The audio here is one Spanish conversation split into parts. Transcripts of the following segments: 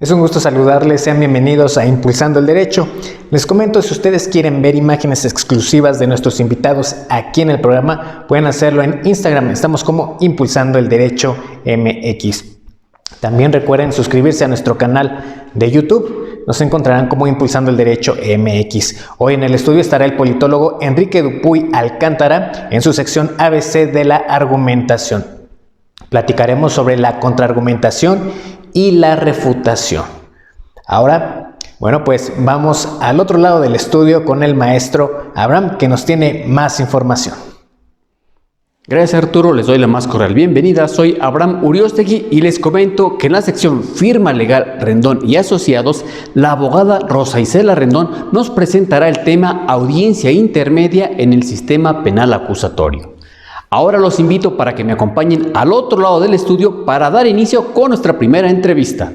Es un gusto saludarles, sean bienvenidos a Impulsando el Derecho. Les comento, si ustedes quieren ver imágenes exclusivas de nuestros invitados aquí en el programa, pueden hacerlo en Instagram, estamos como Impulsando el Derecho MX. También recuerden suscribirse a nuestro canal de YouTube, nos encontrarán como Impulsando el Derecho MX. Hoy en el estudio estará el politólogo Enrique Dupuy Alcántara en su sección ABC de la argumentación. Platicaremos sobre la contraargumentación y la refutación. Ahora, pues vamos al otro lado del estudio con el maestro Abraham, que nos tiene más información. Gracias, Arturo, les doy la más cordial bienvenida. Soy Abraham Uriostegui y les comento que en la sección Firma Legal Rendón y Asociados, la abogada Rosa Isela Rendón nos presentará el tema Audiencia Intermedia en el Sistema Penal Acusatorio. Ahora los invito para que me acompañen al otro lado del estudio para dar inicio con nuestra primera entrevista.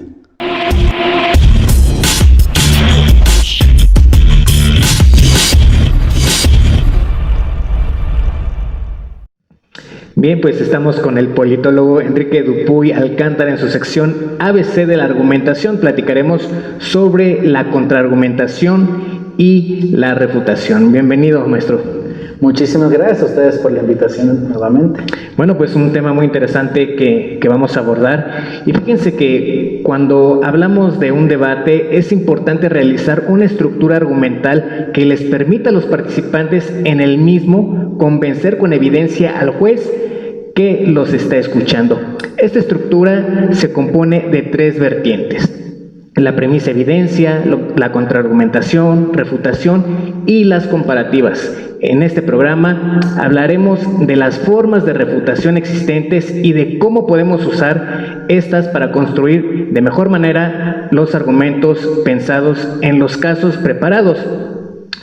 Bien, pues estamos con el politólogo Enrique Dupuy Alcántara en su sección ABC de la argumentación. Platicaremos sobre la contraargumentación y la refutación. Bienvenido, maestro. Muchísimas gracias a ustedes por la invitación nuevamente. Bueno, pues un tema muy interesante que vamos a abordar. Y fíjense que cuando hablamos de un debate es importante realizar una estructura argumental que les permita a los participantes en el mismo convencer con evidencia al juez que los está escuchando. Esta estructura se compone de tres vertientes: la premisa evidencia, la contraargumentación, refutación y las comparativas. En este programa hablaremos de las formas de refutación existentes y de cómo podemos usar estas para construir de mejor manera los argumentos pensados en los casos preparados.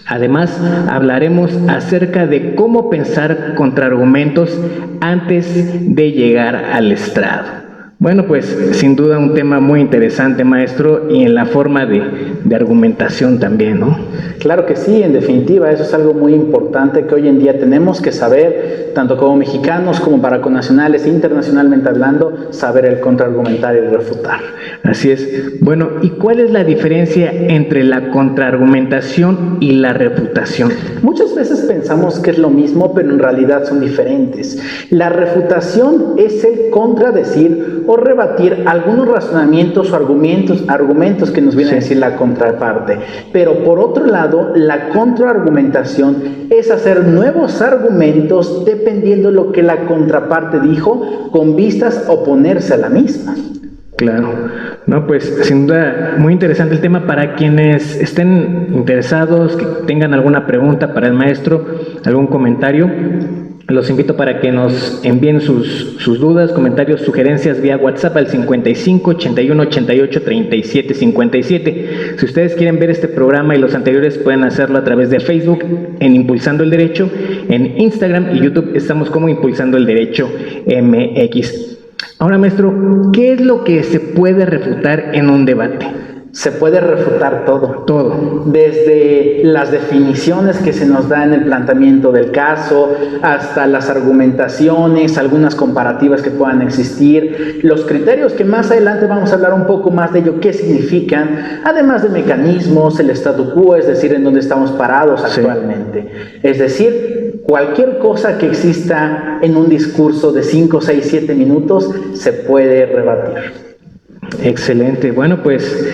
Además, hablaremos acerca de cómo pensar contraargumentos antes de llegar al estrado. Bueno, pues sin duda un tema muy interesante, maestro, y en la forma de argumentación también, ¿no? Claro que sí, en definitiva, eso es algo muy importante que hoy en día tenemos que saber, tanto como mexicanos como para connacionales, internacionalmente hablando, saber el contraargumentar y el refutar. Así es. Bueno, ¿y cuál es la diferencia entre la contraargumentación y la refutación? Muchas veces pensamos que es lo mismo, pero en realidad son diferentes. La refutación es el contradecir o rebatir algunos razonamientos o argumentos que nos viene a decir la contraparte. Pero por otro lado, la contraargumentación es hacer nuevos argumentos dependiendo de lo que la contraparte dijo, con vistas a oponerse a la misma. Claro, no, pues sin duda muy interesante el tema. Para quienes estén interesados, que tengan alguna pregunta para el maestro, algún comentario, los invito para que nos envíen sus dudas, comentarios, sugerencias vía WhatsApp al 55 81 88 37 57. Si ustedes quieren ver este programa y los anteriores, pueden hacerlo a través de Facebook en Impulsando el Derecho, en Instagram y YouTube estamos como Impulsando el Derecho MX. Ahora, maestro, ¿qué es lo que se puede refutar en un debate? Se puede refutar todo. Todo. Desde las definiciones que se nos da en el planteamiento del caso, hasta las argumentaciones, algunas comparativas que puedan existir, los criterios que más adelante vamos a hablar un poco más de ello, qué significan, además de mecanismos, el statu quo, es decir, en dónde estamos parados actualmente. Sí. Es decir, cualquier cosa que exista en un discurso de 5, 6, 7 minutos se puede rebatir. Excelente. Bueno, pues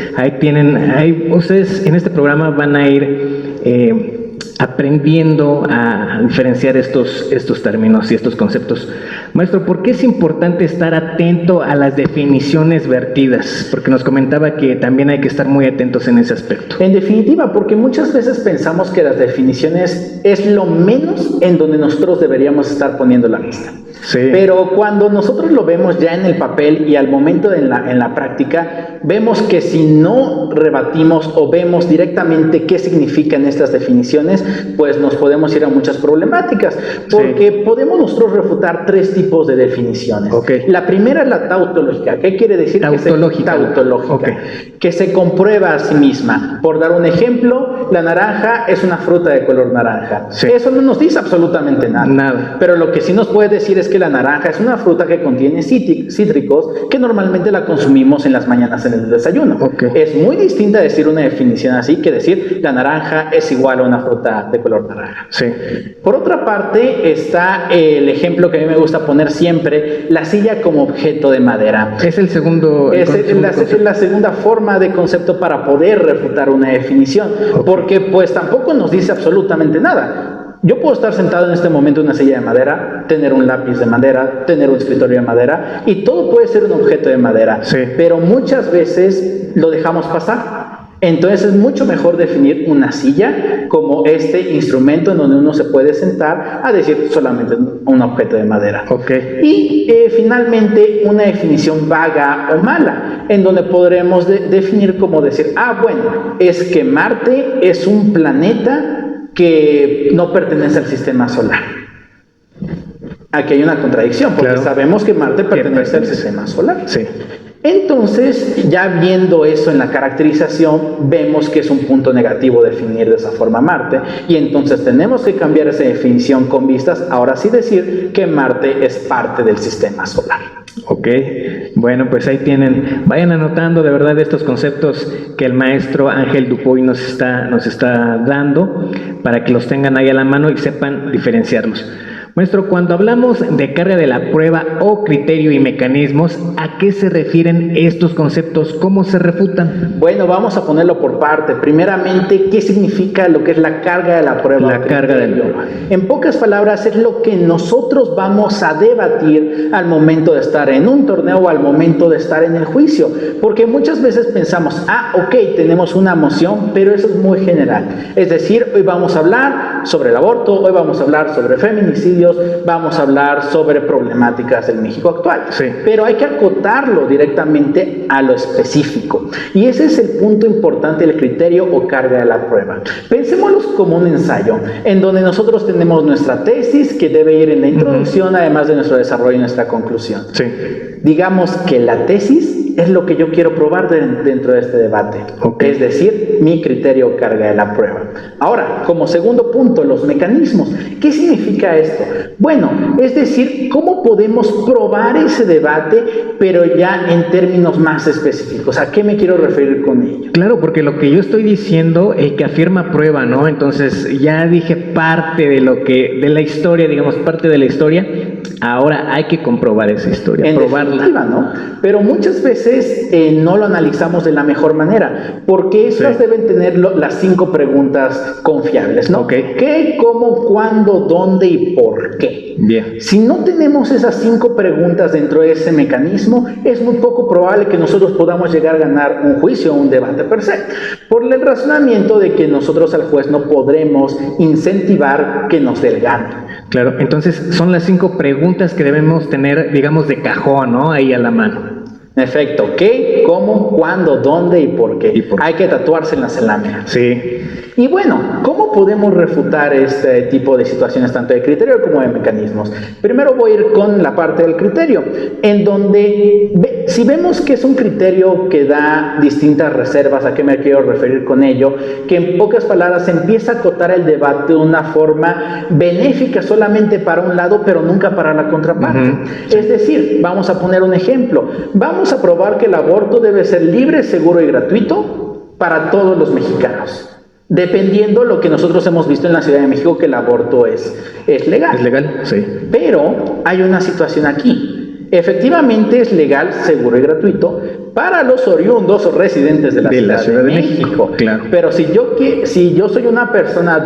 ustedes en este programa van a ir aprendiendo a diferenciar estos términos y estos conceptos. Maestro, ¿por qué es importante estar atento a las definiciones vertidas? Porque nos comentaba que también hay que estar muy atentos en ese aspecto. En definitiva, porque muchas veces pensamos que las definiciones es lo menos en donde nosotros deberíamos estar poniendo la vista. Sí. Pero cuando nosotros lo vemos ya en el papel y al momento en la práctica, vemos que si no rebatimos o vemos directamente qué significan estas definiciones, pues nos podemos ir a muchas problemáticas, porque podemos nosotros refutar tres tipos de definiciones. Okay. La primera es la tautológica. ¿Qué quiere decir? Tautológica. Okay. Que se comprueba a sí misma. Por dar un ejemplo, la naranja es una fruta de color naranja. Sí. Eso no nos dice absolutamente nada. Nada. Pero lo que sí nos puede decir es que la naranja es una fruta que contiene cítricos que normalmente la consumimos en las mañanas en el desayuno. Okay. Es muy distinta decir una definición así que decir la naranja es igual a una fruta de color naranja. Sí. Por otra parte está el ejemplo que a mí me gusta poner siempre, la silla como objeto de madera. Es el segundo... Es la segunda forma de concepto para poder refutar una definición, porque pues tampoco nos dice absolutamente nada. Yo puedo estar sentado en este momento en una silla de madera, tener un lápiz de madera, tener un escritorio de madera, y todo puede ser un objeto de madera, sí, pero muchas veces lo dejamos pasar. Entonces es mucho mejor definir una silla como este instrumento en donde uno se puede sentar a decir solamente un objeto de madera. Okay. Y finalmente una definición vaga o mala, en donde podremos definir como decir, bueno, es que Marte es un planeta que no pertenece al sistema solar. Aquí hay una contradicción, porque claro, sabemos que Marte pertenece al sistema solar. Sí. Entonces, ya viendo eso en la caracterización, vemos que es un punto negativo definir de esa forma Marte, y entonces tenemos que cambiar esa definición con vistas, ahora sí decir que Marte es parte del sistema solar. Ok, bueno, pues ahí tienen, vayan anotando de verdad estos conceptos que el maestro Ángel Dupuy nos está dando para que los tengan ahí a la mano y sepan diferenciarlos. Maestro, cuando hablamos de carga de la prueba o criterio y mecanismos, ¿a qué se refieren estos conceptos? ¿Cómo se refutan? Bueno, vamos a ponerlo por parte. Primeramente, ¿qué significa lo que es la carga de la prueba? La carga de la prueba. En pocas palabras, es lo que nosotros vamos a debatir al momento de estar en un torneo o al momento de estar en el juicio. Porque muchas veces pensamos, ok, tenemos una moción, pero eso es muy general. Es decir, hoy vamos a hablar sobre el aborto, hoy vamos a hablar sobre feminicidio, vamos a hablar sobre problemáticas del México actual, sí, pero hay que acotarlo directamente a lo específico, y ese es el punto importante del criterio o carga de la prueba. Pensémoslos como un ensayo en donde nosotros tenemos nuestra tesis que debe ir en la introducción, además de nuestro desarrollo y nuestra conclusión. Sí. Digamos que la tesis es lo que yo quiero probar dentro de este debate, es decir, mi criterio o carga de la prueba. Ahora, como segundo punto, los mecanismos. ¿Qué significa esto? Bueno, es decir, ¿cómo podemos probar ese debate, pero ya en términos más específicos? ¿A qué me quiero referir con ello? Claro, porque lo que yo estoy diciendo es que afirma prueba, ¿no? Entonces ya dije parte de la historia, digamos, parte de la historia. Ahora hay que comprobar esa historia, probarla. ¿No? Pero muchas veces no lo analizamos de la mejor manera, porque estas deben tener las 5 preguntas confiables, ¿no? Okay. ¿Qué, cómo, cuándo, dónde y por qué? Bien. Si no tenemos esas 5 preguntas dentro de ese mecanismo, es muy poco probable que nosotros podamos llegar a ganar un juicio o un debate per se, por el razonamiento de que nosotros al juez no podremos incentivar que nos dé el gano. Claro, entonces son las 5 preguntas que debemos tener, digamos, de cajón, ¿no? Ahí a la mano. En efecto, ¿qué, cómo, cuándo, dónde y por qué? Hay que tatuárselas en la lámina. Sí. Y bueno, ¿cómo podemos refutar este tipo de situaciones, tanto de criterio como de mecanismos? Primero voy a ir con la parte del criterio, en donde si vemos que es un criterio que da distintas reservas, ¿a qué me quiero referir con ello? Que en pocas palabras empieza a acotar el debate de una forma benéfica solamente para un lado, pero nunca para la contraparte. Es decir, vamos a poner un ejemplo. Vamos a probar que el aborto debe ser libre, seguro y gratuito para todos los mexicanos. Dependiendo lo que nosotros hemos visto en la Ciudad de México, que el aborto es legal. Es legal, sí. Pero hay una situación aquí. Efectivamente es legal, seguro y gratuito para los oriundos o residentes de la Ciudad de México. Claro. Pero si yo soy una persona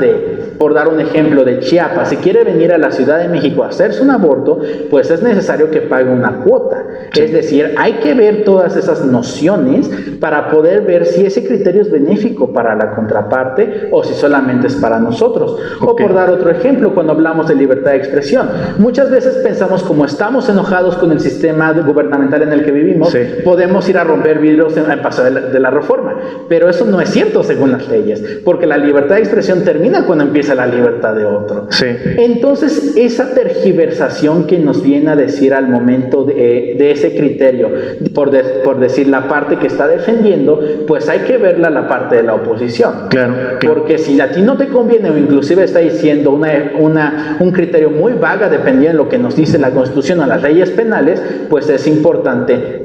por dar un ejemplo, de Chiapas, si quiere venir a la Ciudad de México a hacerse un aborto, pues es necesario que pague una cuota. Sí. Es decir, hay que ver todas esas nociones para poder ver si ese criterio es benéfico para la contraparte o si solamente es para nosotros. O por dar otro ejemplo, cuando hablamos de libertad de expresión, muchas veces pensamos, como estamos enojados con el sistema gubernamental en el que vivimos, podemos ir a romper vidrios al paso de la reforma. Pero eso no es cierto según las leyes, porque la libertad de expresión termina cuando empieza utiliza la libertad de otro. Sí. Entonces, esa tergiversación que nos viene a decir al momento de ese criterio, por decir la parte que está defendiendo, pues hay que verla la parte de la oposición. Claro. Porque si a ti no te conviene o inclusive está diciendo un criterio muy vaga dependiendo de lo que nos dice la Constitución o las leyes penales, pues es importante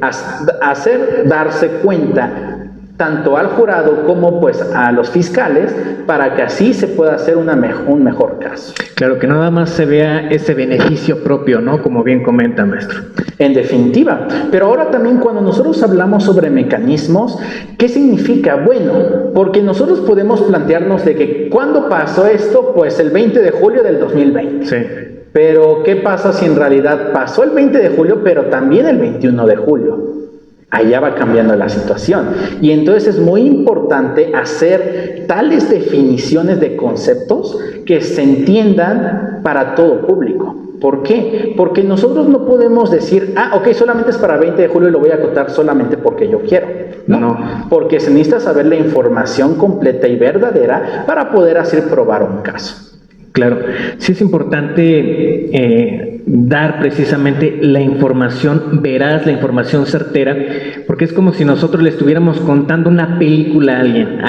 darse cuenta tanto al jurado como pues a los fiscales para que así se pueda hacer un mejor caso. Claro, que nada más se vea ese beneficio propio, ¿no? Como bien comenta, maestro. En definitiva, pero ahora también cuando nosotros hablamos sobre mecanismos, ¿qué significa? Bueno, porque nosotros podemos plantearnos de que ¿cuándo pasó esto? Pues el 20 de julio del 2020. Sí. Pero ¿qué pasa si en realidad pasó el 20 de julio, pero también el 21 de julio? Allá va cambiando la situación. Y entonces es muy importante hacer tales definiciones de conceptos que se entiendan para todo público. ¿Por qué? Porque nosotros no podemos decir, ok, solamente es para 20 de julio y lo voy a acotar solamente porque yo quiero. No. Porque se necesita saber la información completa y verdadera para poder así probar un caso. Claro, sí es importante dar precisamente la información veraz, la información certera, porque es como si nosotros le estuviéramos contando una película a alguien.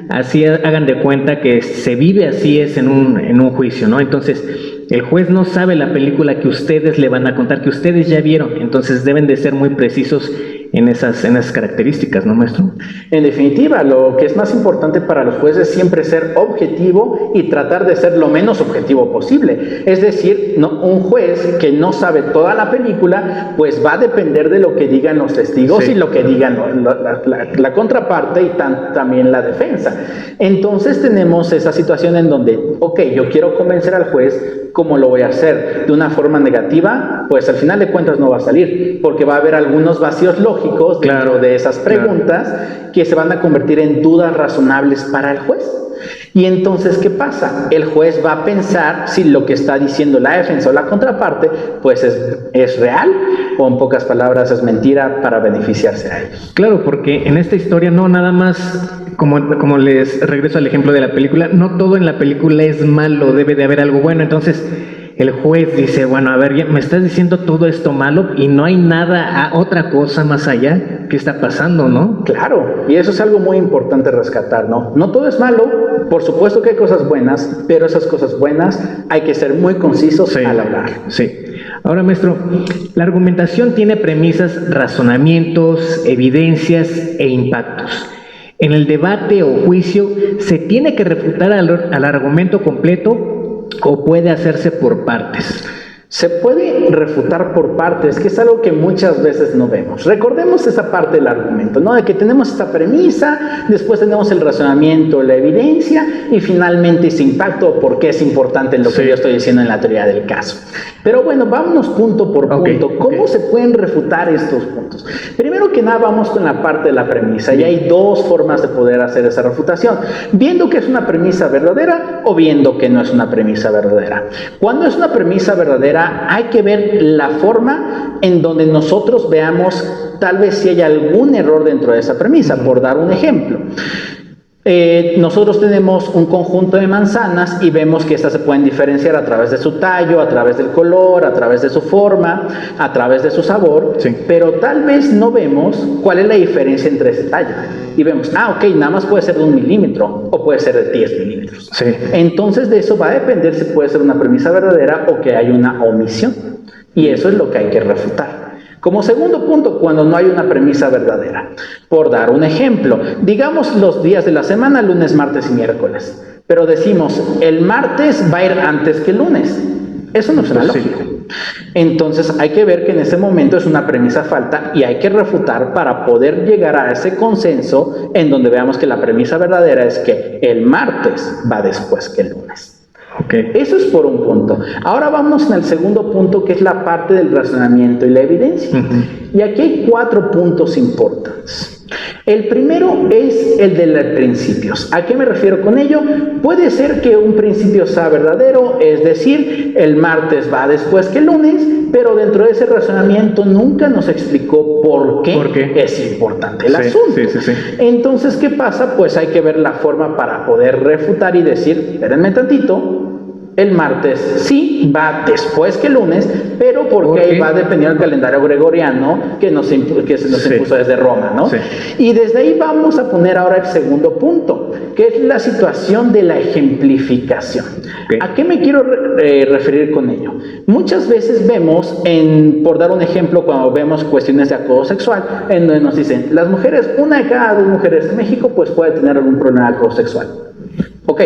Así hagan de cuenta que se vive así es en un juicio, ¿no? Entonces, el juez no sabe la película que ustedes le van a contar, que ustedes ya vieron, entonces deben de ser muy precisos en esas características, ¿no, maestro? En definitiva, lo que es más importante para los jueces es siempre ser objetivo y tratar de ser lo menos objetivo posible. Es decir, un juez que no sabe toda la película, pues va a depender de lo que digan los testigos y lo que digan la contraparte y también la defensa. Entonces tenemos esa situación en donde, ok, yo quiero convencer al juez. ¿Cómo lo voy a hacer? ¿De una forma negativa? Pues al final de cuentas no va a salir, porque va a haber algunos vacíos lógicos dentro de esas preguntas que se van a convertir en dudas razonables para el juez. Y entonces, ¿qué pasa? El juez va a pensar si lo que está diciendo la defensa o la contraparte, pues es real, o en pocas palabras es mentira para beneficiarse a ellos. Claro, porque en esta historia no nada más, como les regreso al ejemplo de la película, no todo en la película es malo, debe de haber algo bueno. Entonces el juez dice, bueno, a ver, me estás diciendo todo esto malo y no hay nada, otra cosa más allá. ¿Qué está pasando, no? Claro, y eso es algo muy importante rescatar, ¿no? No todo es malo, por supuesto que hay cosas buenas, pero esas cosas buenas hay que ser muy concisos al hablar. Sí. Ahora, maestro, la argumentación tiene premisas, razonamientos, evidencias e impactos. En el debate o juicio, ¿se tiene que refutar al argumento completo o puede hacerse por partes? Se puede refutar por partes, que es algo que muchas veces no vemos. Recordemos esa parte del argumento, ¿no? De que tenemos esta premisa, después tenemos el razonamiento, la evidencia y finalmente ese impacto, por qué es importante lo que yo estoy diciendo en la teoría del caso. Pero bueno, vámonos punto por punto. ¿Cómo se pueden refutar estos puntos? Primero que nada, vamos con la parte de la premisa y hay dos formas de poder hacer esa refutación. Viendo que es una premisa verdadera o viendo que no es una premisa verdadera. Cuando es una premisa verdadera, hay que ver la forma en donde nosotros veamos tal vez si hay algún error dentro de esa premisa. Por dar un ejemplo, nosotros tenemos un conjunto de manzanas y vemos que estas se pueden diferenciar a través de su tallo, a través del color, a través de su forma, a través de su sabor, pero tal vez no vemos cuál es la diferencia entre ese tallo. Y vemos, ok, nada más puede ser de 1 milímetro o puede ser de 10 milímetros. Entonces de eso va a depender si puede ser una premisa verdadera o que hay una omisión. Y eso es lo que hay que refutar. Como segundo punto, cuando no hay una premisa verdadera. Por dar un ejemplo, digamos los días de la semana, lunes, martes y miércoles. Pero decimos, el martes va a ir antes que el lunes. Eso no suena lógico. Entonces hay que ver que en ese momento es una premisa falta y hay que refutar para poder llegar a ese consenso en donde veamos que la premisa verdadera es que el martes va después que el lunes. Eso es por un punto. Ahora vamos en el segundo punto, que es la parte del razonamiento y la evidencia. Y aquí hay 4 puntos importantes. El primero es el de los principios. ¿A qué me refiero con ello? Puede ser que un principio sea verdadero, es decir, el martes va después que el lunes, pero dentro de ese razonamiento nunca nos explicó por qué es importante el asunto. Entonces, ¿qué pasa? Pues hay que ver la forma para poder refutar y decir, espérenme tantito, el martes sí va después que el lunes, pero porque va dependiendo del calendario gregoriano que se nos impuso desde Roma, ¿no? Sí. Y desde ahí vamos a poner ahora el segundo punto, que es la situación de la ejemplificación. Okay. ¿A qué me quiero referir con ello? Muchas veces vemos, por dar un ejemplo, cuando vemos cuestiones de acoso sexual, en donde nos dicen, las mujeres, 1 de cada 2 mujeres en México, pues puede tener algún problema de acoso sexual. Ok,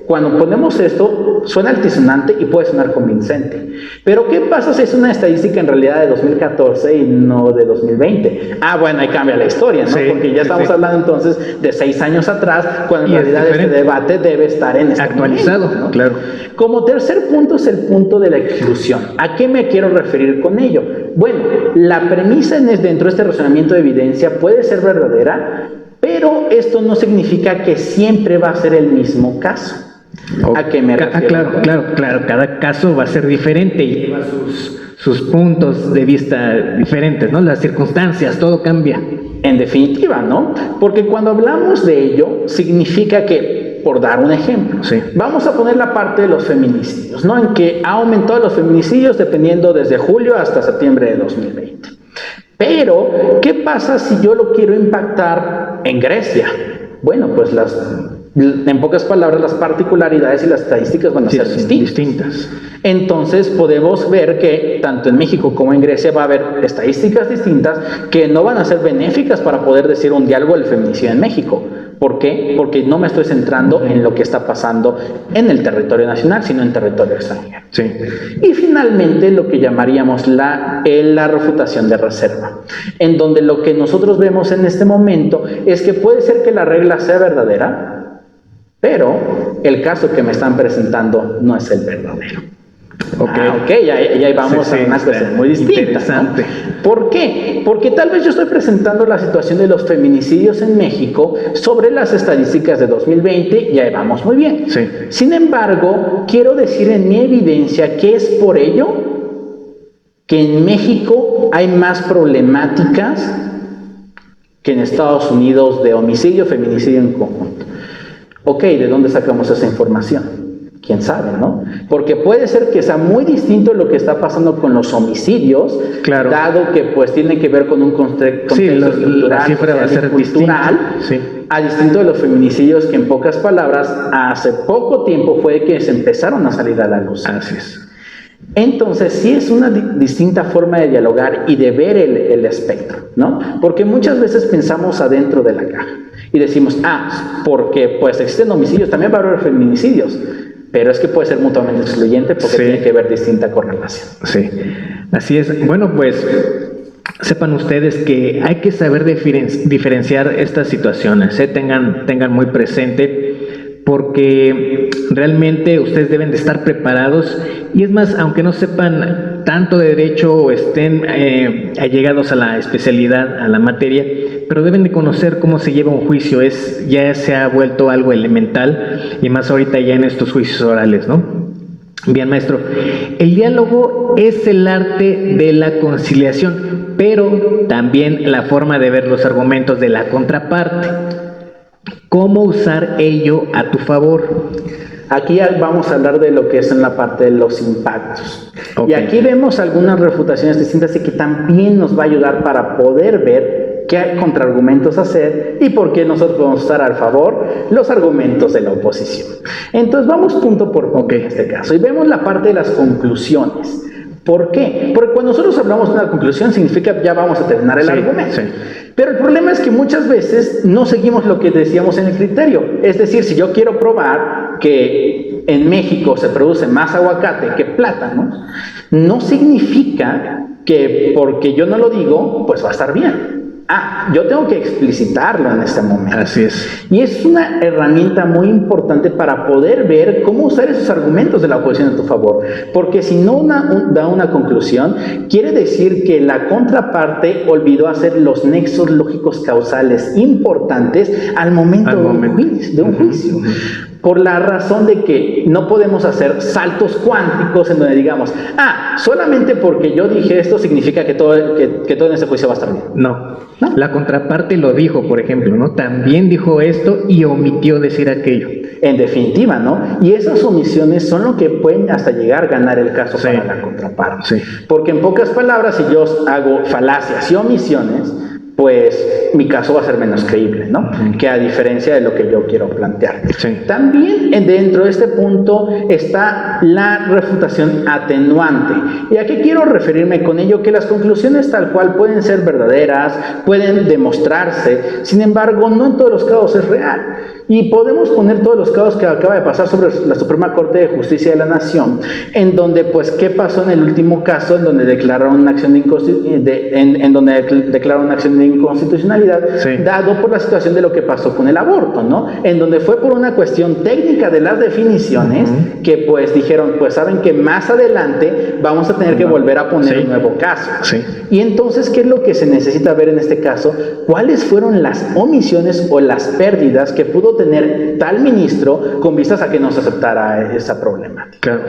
cuando ponemos esto, suena altisonante y puede sonar convincente. Pero ¿qué pasa si es una estadística en realidad de 2014 y no de 2020? Bueno, ahí cambia la historia, ¿no? Porque ya estamos hablando entonces de 6 años atrás, cuando en realidad este debate debe estar en este actualizado, momento, ¿no? Claro. Como tercer punto es el punto de la exclusión. ¿A qué me quiero referir con ello? Bueno, la premisa dentro de este razonamiento de evidencia puede ser verdadera, pero esto no significa que siempre va a ser el mismo caso. ¿A qué me refiero? Claro. Cada caso va a ser diferente y lleva sus puntos de vista diferentes, ¿no? Las circunstancias, todo cambia. En definitiva, ¿no? Porque cuando hablamos de ello, significa que, por dar un ejemplo, vamos a poner la parte de los feminicidios, ¿no? En que ha aumentado los feminicidios dependiendo desde julio hasta septiembre de 2020. Pero, ¿qué pasa si yo lo quiero impactar en Grecia? Bueno, pues en pocas palabras, las particularidades y las estadísticas van a ser distintas. Entonces, podemos ver que tanto en México como en Grecia va a haber estadísticas distintas que no van a ser benéficas para poder decir un diálogo del feminicidio en México. ¿Por qué? Porque no me estoy centrando en lo que está pasando en el territorio nacional, sino en territorio extranjero. Sí. Y finalmente, lo que llamaríamos la refutación de reserva, en donde lo que nosotros vemos en este momento es que puede ser que la regla sea verdadera, pero el caso que me están presentando no es el verdadero. Ya vamos a una cuestión muy distinta, ¿no? ¿Por qué? Porque tal vez yo estoy presentando la situación de los feminicidios en México sobre las estadísticas de 2020 y ahí vamos muy bien. Sí. Sin embargo, quiero decir en mi evidencia que es por ello que en México hay más problemáticas que en Estados Unidos de homicidio, feminicidio en conjunto. ¿De dónde sacamos esa información? ¿Quién sabe, no? Porque puede ser que sea muy distinto lo que está pasando con los homicidios, dado que pues tiene que ver con un contexto estructural, cultural, a distinto de los feminicidios que en pocas palabras hace poco tiempo fue que se empezaron a salir a la luz. Así es. Entonces sí es una distinta forma de dialogar y de ver el espectro, ¿no? Porque muchas veces pensamos adentro de la caja y decimos, porque pues existen homicidios, también va a haber feminicidios. Pero es que puede ser mutuamente excluyente porque tiene que haber distinta correlación. Sí, así es. Bueno, pues sepan ustedes que hay que saber diferenciar estas situaciones, tengan muy presente, porque realmente ustedes deben de estar preparados. Y es más, aunque no sepan tanto de derecho o estén allegados a la especialidad, a la materia, pero deben de conocer cómo se lleva un juicio. Ya se ha vuelto algo elemental, y más ahorita ya en estos juicios orales, ¿no? Bien, maestro, el diálogo es el arte de la conciliación, pero también la forma de ver los argumentos de la contraparte. ¿Cómo usar ello a tu favor? Aquí vamos a hablar de lo que es en la parte de los impactos. Y aquí vemos algunas refutaciones distintas y que también nos va a ayudar para poder ver qué contraargumentos hacer y por qué nosotros podemos usar al favor los argumentos de la oposición. Entonces vamos punto por punto en este caso y vemos la parte de las conclusiones. ¿Por qué? Porque cuando nosotros hablamos de una conclusión significa ya vamos a terminar el argumento. Sí. Pero el problema es que muchas veces no seguimos lo que decíamos en el criterio. Es decir, si yo quiero probar que en México se produce más aguacate que plátano, no significa que porque yo no lo digo, pues va a estar bien. yo tengo que explicitarlo en este momento. Así es. Y es una herramienta muy importante para poder ver cómo usar esos argumentos de la oposición a tu favor. Porque si no da una conclusión, quiere decir que la contraparte olvidó hacer los nexos lógicos causales importantes al momento de un juicio. Por la razón de que no podemos hacer saltos cuánticos en donde digamos, solamente porque yo dije esto significa que todo en ese juicio va a estar bien. No. La contraparte lo dijo, por ejemplo, ¿no? También dijo esto y omitió decir aquello. En definitiva, ¿no? Y esas omisiones son lo que pueden hasta llegar a ganar el caso para la contraparte. Sí. Porque en pocas palabras, si yo hago falacias y omisiones, pues mi caso va a ser menos creíble, ¿no? Que a diferencia de lo que yo quiero plantear. Sí. También dentro de este punto está la refutación atenuante. ¿Y a qué quiero referirme con ello? Que las conclusiones tal cual pueden ser verdaderas, pueden demostrarse, sin embargo, no en todos los casos es real. Y podemos poner todos los casos que acaba de pasar sobre la Suprema Corte de Justicia de la Nación, en donde, pues, ¿qué pasó en el último caso? En donde declararon una acción de inconstitucionalidad, dado por la situación de lo que pasó con el aborto, ¿no? En donde fue por una cuestión técnica de las definiciones, que pues dijeron, pues saben que más adelante vamos a tener que volver a poner un nuevo caso. Sí. Y entonces, ¿qué es lo que se necesita ver en este caso? ¿Cuáles fueron las omisiones o las pérdidas que pudo tener tal ministro con vistas a que no se aceptara esa problemática? Claro.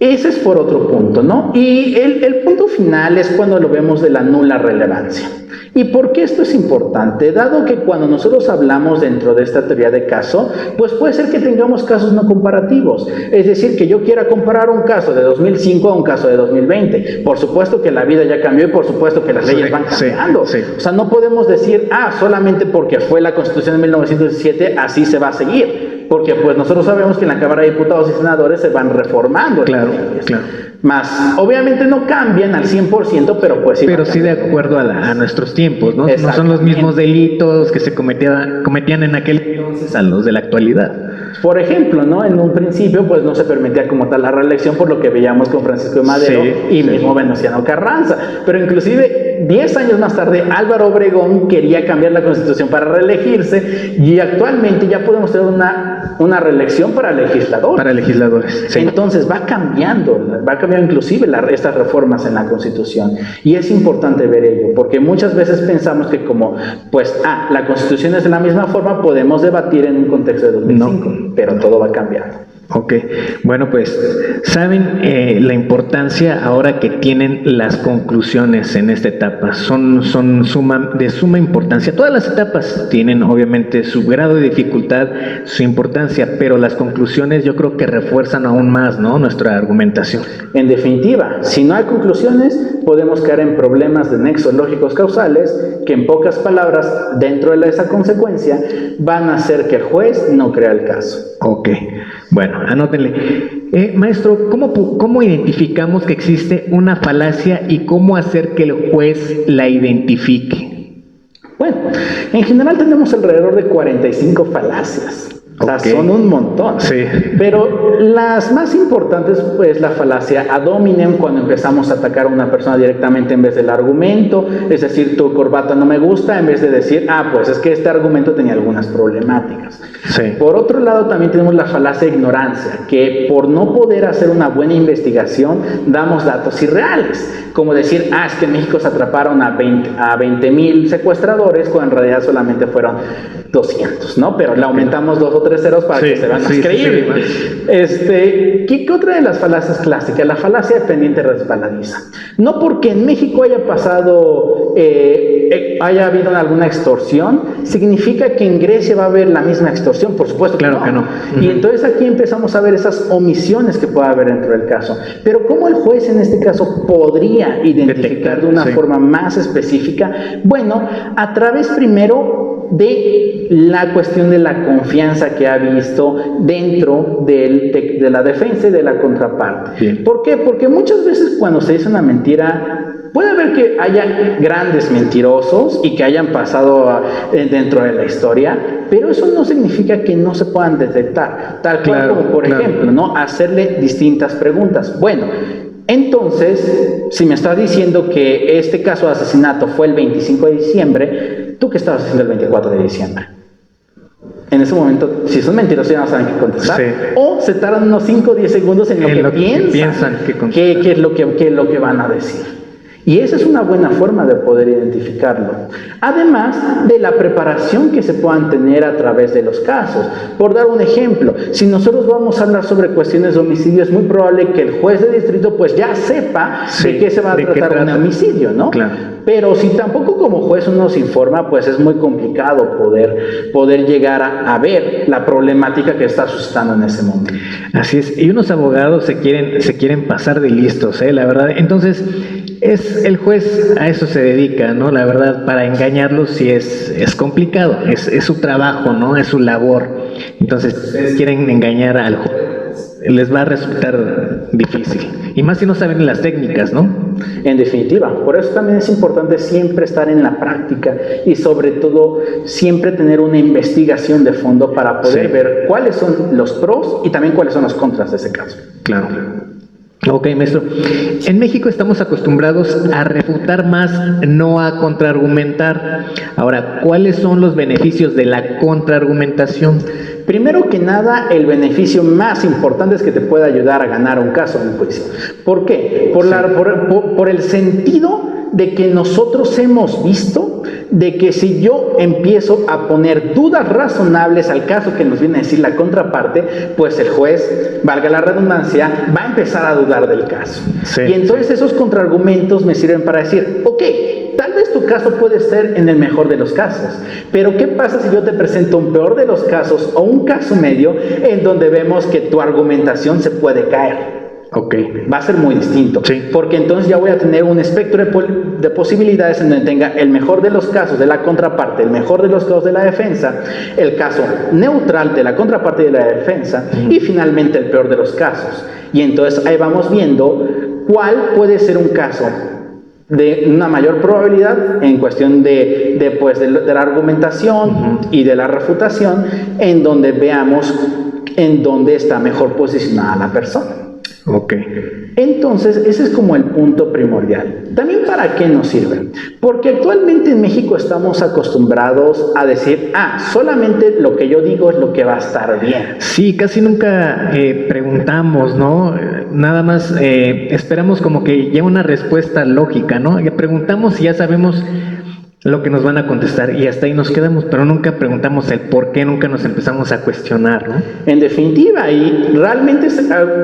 Ese es por otro punto, ¿no? Y el punto final es cuando lo vemos de la nula relevancia. ¿Y por qué esto es importante? Dado que cuando nosotros hablamos dentro de esta teoría de caso, pues puede ser que tengamos casos no comparativos. Es decir, que yo quiera comparar un caso de 2005 a un caso de 2020. Por supuesto que la vida ya cambió y por supuesto que las leyes van cambiando. O sea, no podemos decir, solamente porque fue la Constitución de 1917, así se va a seguir. Porque pues nosotros sabemos que en la Cámara de Diputados y Senadores se van reformando. Claro. Más, obviamente no cambian al 100%, pero pues sí. Pero sí de acuerdo a nuestros tiempos, ¿no? No son los mismos delitos que se cometían en aquel entonces a los de la actualidad. Por ejemplo, ¿no? En un principio, pues no se permitía como tal la reelección por lo que veíamos con Francisco de Madero y mismo Venustiano Carranza. Pero inclusive 10 años más tarde, Álvaro Obregón quería cambiar la Constitución para reelegirse y actualmente ya podemos tener una reelección para legisladores. Para legisladores, sí. Entonces va cambiando inclusive estas reformas en la Constitución. Y es importante ver ello, porque muchas veces pensamos que como, pues, la Constitución es de la misma forma, podemos debatir en un contexto de 2005, pero todo va cambiando. Ok, bueno, pues saben la importancia ahora que tienen las conclusiones en esta etapa, son de suma importancia. Todas las etapas tienen obviamente su grado de dificultad, su importancia, pero las conclusiones yo creo que refuerzan aún más, ¿no?, nuestra argumentación. En definitiva, si no hay conclusiones, podemos caer en problemas de nexos lógicos causales que, en pocas palabras, dentro de esa consecuencia, van a hacer que el juez no crea el caso. Ok, bueno, anótenle. Maestro, ¿cómo identificamos que existe una falacia y cómo hacer que el juez la identifique? Bueno, en general tenemos alrededor de 45 falacias. O sea, son un montón. Sí. Pero las más importantes, pues, la falacia ad hominem, cuando empezamos a atacar a una persona directamente en vez del argumento, es decir, tu corbata no me gusta, en vez de decir, pues es que este argumento tenía algunas problemáticas. Sí. Por otro lado, también tenemos la falacia de ignorancia, que por no poder hacer una buena investigación, damos datos irreales. Como decir, es que en México se atraparon a 20,000 secuestradores, cuando en realidad solamente fueron 200, ¿no? Pero le aumentamos 2 o 3 ceros para que se vean más creíbles. ¿Qué otra de las falacias clásicas? La falacia de pendiente resbaladiza. No porque en México haya pasado, haya habido alguna extorsión, significa que en Grecia va a haber la misma extorsión. Por supuesto que no. Y entonces aquí empezamos a ver esas omisiones que puede haber dentro del caso. Pero ¿cómo el juez en este caso podría identificar de una forma más específica? Bueno, a través primero de la cuestión de la confianza que ha visto dentro de la defensa y de la contraparte. Bien. ¿Por qué? Porque muchas veces cuando se dice una mentira, puede haber que haya grandes mentirosos y que hayan pasado dentro de la historia, pero eso no significa que no se puedan detectar. Tal cual como, por ejemplo, ¿no?, hacerle distintas preguntas. Bueno, Entonces, si me estás diciendo que este caso de asesinato fue el 25 de diciembre, ¿tú qué estabas haciendo el 24 de diciembre? En ese momento, si son mentirosos ya no saben qué contestar. Sí. O se tardan unos 5 o 10 segundos en lo que piensan qué es lo que van a decir. Y esa es una buena forma de poder identificarlo. Además de la preparación que se puedan tener a través de los casos. Por dar un ejemplo, si nosotros vamos a hablar sobre cuestiones de homicidio, es muy probable que el juez de distrito pues ya sepa de qué se va a tratar un homicidio, ¿no? Claro. Pero si tampoco como juez uno se informa, pues es muy complicado poder llegar a ver la problemática que está suscitando en ese momento. Así es, y unos abogados se quieren pasar de listos, la verdad. Entonces, el juez a eso se dedica, ¿no? La verdad, para engañarlos sí es complicado, es su trabajo, ¿no? Es su labor. Entonces, si ustedes quieren engañar al juez, les va a resultar difícil. Y más si no saben las técnicas, ¿no? En definitiva, por eso también es importante siempre estar en la práctica y sobre todo siempre tener una investigación de fondo para poder ver cuáles son los pros y también cuáles son los contras de ese caso. Claro. Ok, maestro. En México estamos acostumbrados a refutar más, no a contraargumentar. Ahora, ¿cuáles son los beneficios de la contraargumentación? Primero que nada, el beneficio más importante es que te puede ayudar a ganar un caso en un juicio. ¿Por qué? Por el sentido de que nosotros hemos visto de que si yo empiezo a poner dudas razonables al caso que nos viene a decir la contraparte, pues el juez, valga la redundancia, va a empezar a dudar del caso. Sí, y entonces esos contraargumentos me sirven para decir, ok, tal vez tu caso puede ser en el mejor de los casos, pero ¿qué pasa si yo te presento un peor de los casos o un caso medio en donde vemos que tu argumentación se puede caer? Okay. Va a ser muy distinto, sí. Porque entonces ya voy a tener un espectro de posibilidades en donde tenga el mejor de los casos de la contraparte, el mejor de los casos de la defensa, el caso neutral de la contraparte y de la defensa, y finalmente el peor de los casos. Y entonces ahí vamos viendo cuál puede ser un caso de una mayor probabilidad en cuestión de la argumentación y de la refutación, en donde veamos en dónde está mejor posicionada la persona. Ok. Entonces, ese es como el punto primordial. También, ¿para qué nos sirve? Porque actualmente en México estamos acostumbrados a decir, solamente lo que yo digo es lo que va a estar bien. Sí, casi nunca preguntamos, ¿no? Nada más esperamos como que ya una respuesta lógica, ¿no? Que preguntamos y ya sabemos lo que nos van a contestar y hasta ahí nos quedamos, pero nunca preguntamos el por qué, nunca nos empezamos a cuestionar, ¿no? En definitiva, y realmente es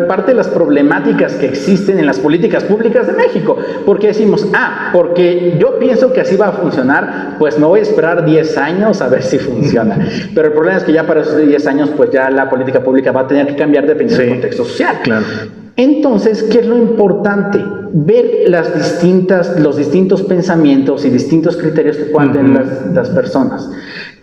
parte de las problemáticas que existen en las políticas públicas de México, porque decimos, porque yo pienso que así va a funcionar, pues me voy a esperar 10 años a ver si funciona. Pero el problema es que ya para esos 10 años, pues ya la política pública va a tener que cambiar dependiendo del contexto social. Claro. Entonces, ¿qué es lo importante? Ver los distintos pensamientos y distintos criterios que puedan tener las personas,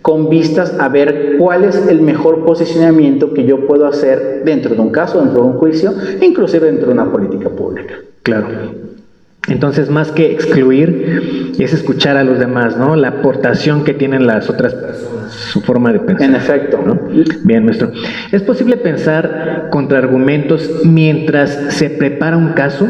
con vistas a ver cuál es el mejor posicionamiento que yo puedo hacer dentro de un caso, dentro de un juicio, inclusive dentro de una política pública. Claro. Entonces, más que excluir, es escuchar a los demás, ¿no? La aportación que tienen las otras personas, su forma de pensar. En efecto. ¿No? Bien, maestro. ¿Es posible pensar contraargumentos mientras se prepara un caso?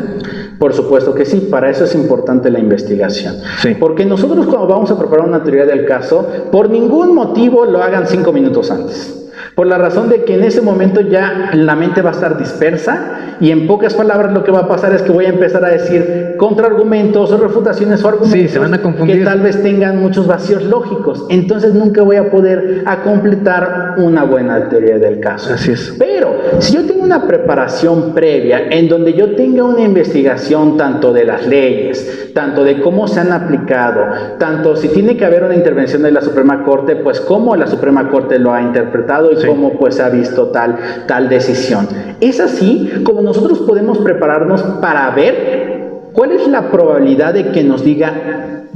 Por supuesto que sí, para eso es importante la investigación. Sí. Porque nosotros cuando vamos a preparar una teoría del caso, por ningún motivo lo hagan 5 minutos antes. Por la razón de que en ese momento ya la mente va a estar dispersa y en pocas palabras lo que va a pasar es que voy a empezar a decir contraargumentos o refutaciones o argumentos, sí, se van a confundir, que tal vez tengan muchos vacíos lógicos. Entonces nunca voy a poder completar una buena teoría del caso. Así es. Pero si yo tengo una preparación previa en donde yo tenga una investigación tanto de las leyes, tanto de cómo se han aplicado, tanto si tiene que haber una intervención de la Suprema Corte, pues cómo la Suprema Corte lo ha interpretado y cómo pues se ha visto tal decisión. Es así como nosotros podemos prepararnos para ver cuál es la probabilidad de que nos diga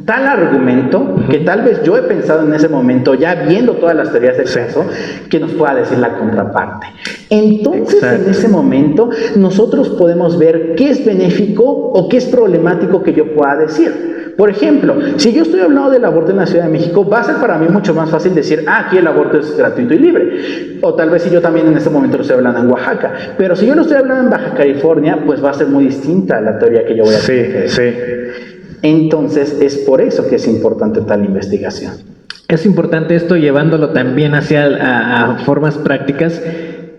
tal argumento que tal vez yo he pensado en ese momento, ya viendo todas las teorías del caso, que nos pueda decir la contraparte. Entonces, en ese momento, nosotros podemos ver qué es benéfico o qué es problemático que yo pueda decir. Por ejemplo, si yo estoy hablando del aborto en la Ciudad de México, va a ser para mí mucho más fácil decir, aquí el aborto es gratuito y libre. O tal vez si yo también en este momento lo estoy hablando en Oaxaca. Pero si yo lo estoy hablando en Baja California, pues va a ser muy distinta la teoría que yo voy a tener. Sí. Entonces, es por eso que es importante tal investigación. Es importante esto llevándolo también hacia a formas prácticas.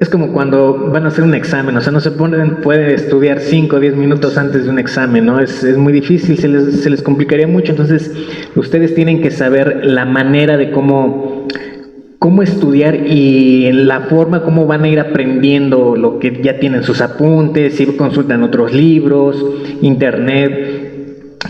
Es como cuando van a hacer un examen, o sea, no se puede estudiar 5 o 10 minutos antes de un examen, ¿no? Es muy difícil, se les complicaría mucho. Entonces, ustedes tienen que saber la manera de cómo estudiar y en la forma cómo van a ir aprendiendo lo que ya tienen sus apuntes, si consultan otros libros, internet.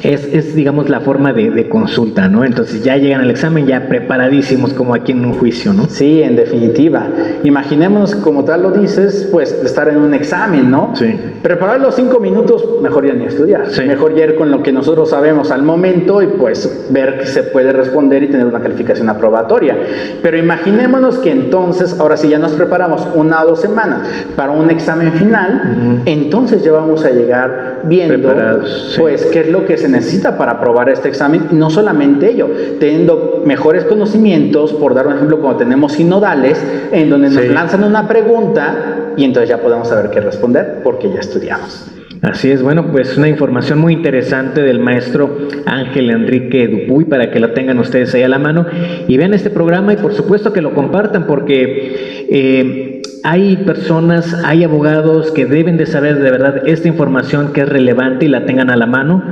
Es digamos, la forma de consulta, ¿no? Entonces ya llegan al examen ya preparadísimos como aquí en un juicio, ¿no? Sí, en definitiva. Imaginémonos, como tal lo dices, pues estar en un examen, ¿no? Sí. Preparar los 5 minutos, mejor ya ni estudiar. Sí. Mejor ya ir con lo que nosotros sabemos al momento y pues ver que se puede responder y tener una calificación aprobatoria. Pero imaginémonos que entonces, ahora sí ya nos preparamos 1 o 2 semanas para un examen final, entonces ya vamos a llegar viendo preparados, sí. Pues qué es lo que se necesita para aprobar este examen. No solamente ello, teniendo mejores conocimientos, por dar un ejemplo, como tenemos sinodales, en donde nos lanzan una pregunta y entonces ya podemos saber qué responder porque ya estudiamos. Así es, bueno, pues una información muy interesante del maestro Ángel Enrique Dupuy para que lo tengan ustedes ahí a la mano y vean este programa y por supuesto que lo compartan porque hay personas, hay abogados que deben de saber de verdad esta información que es relevante y la tengan a la mano.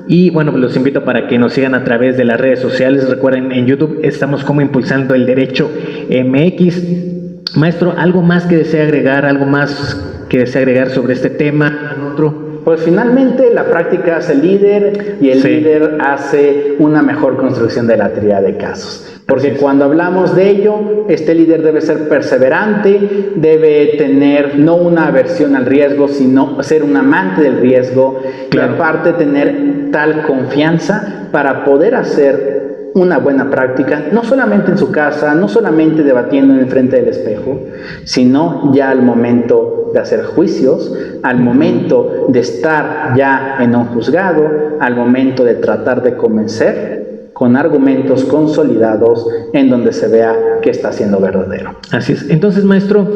Y bueno, pues los invito para que nos sigan a través de las redes sociales. Recuerden, en YouTube estamos como Impulsando el Derecho MX. Maestro, ¿algo más que desea agregar? ¿Algo más que desea agregar sobre este tema? ¿Otro? Pues finalmente la práctica hace el líder y el líder hace una mejor construcción de la teoría de casos. Porque cuando hablamos de ello, este líder debe ser perseverante, debe tener no una aversión al riesgo, sino ser un amante del riesgo, claro. Y aparte tener tal confianza para poder hacer una buena práctica, no solamente en su casa, no solamente debatiendo en el frente del espejo, sino ya al momento de hacer juicios, al momento de estar ya en un juzgado, al momento de tratar de convencer con argumentos consolidados en donde se vea que está siendo verdadero. Así es. Entonces, maestro,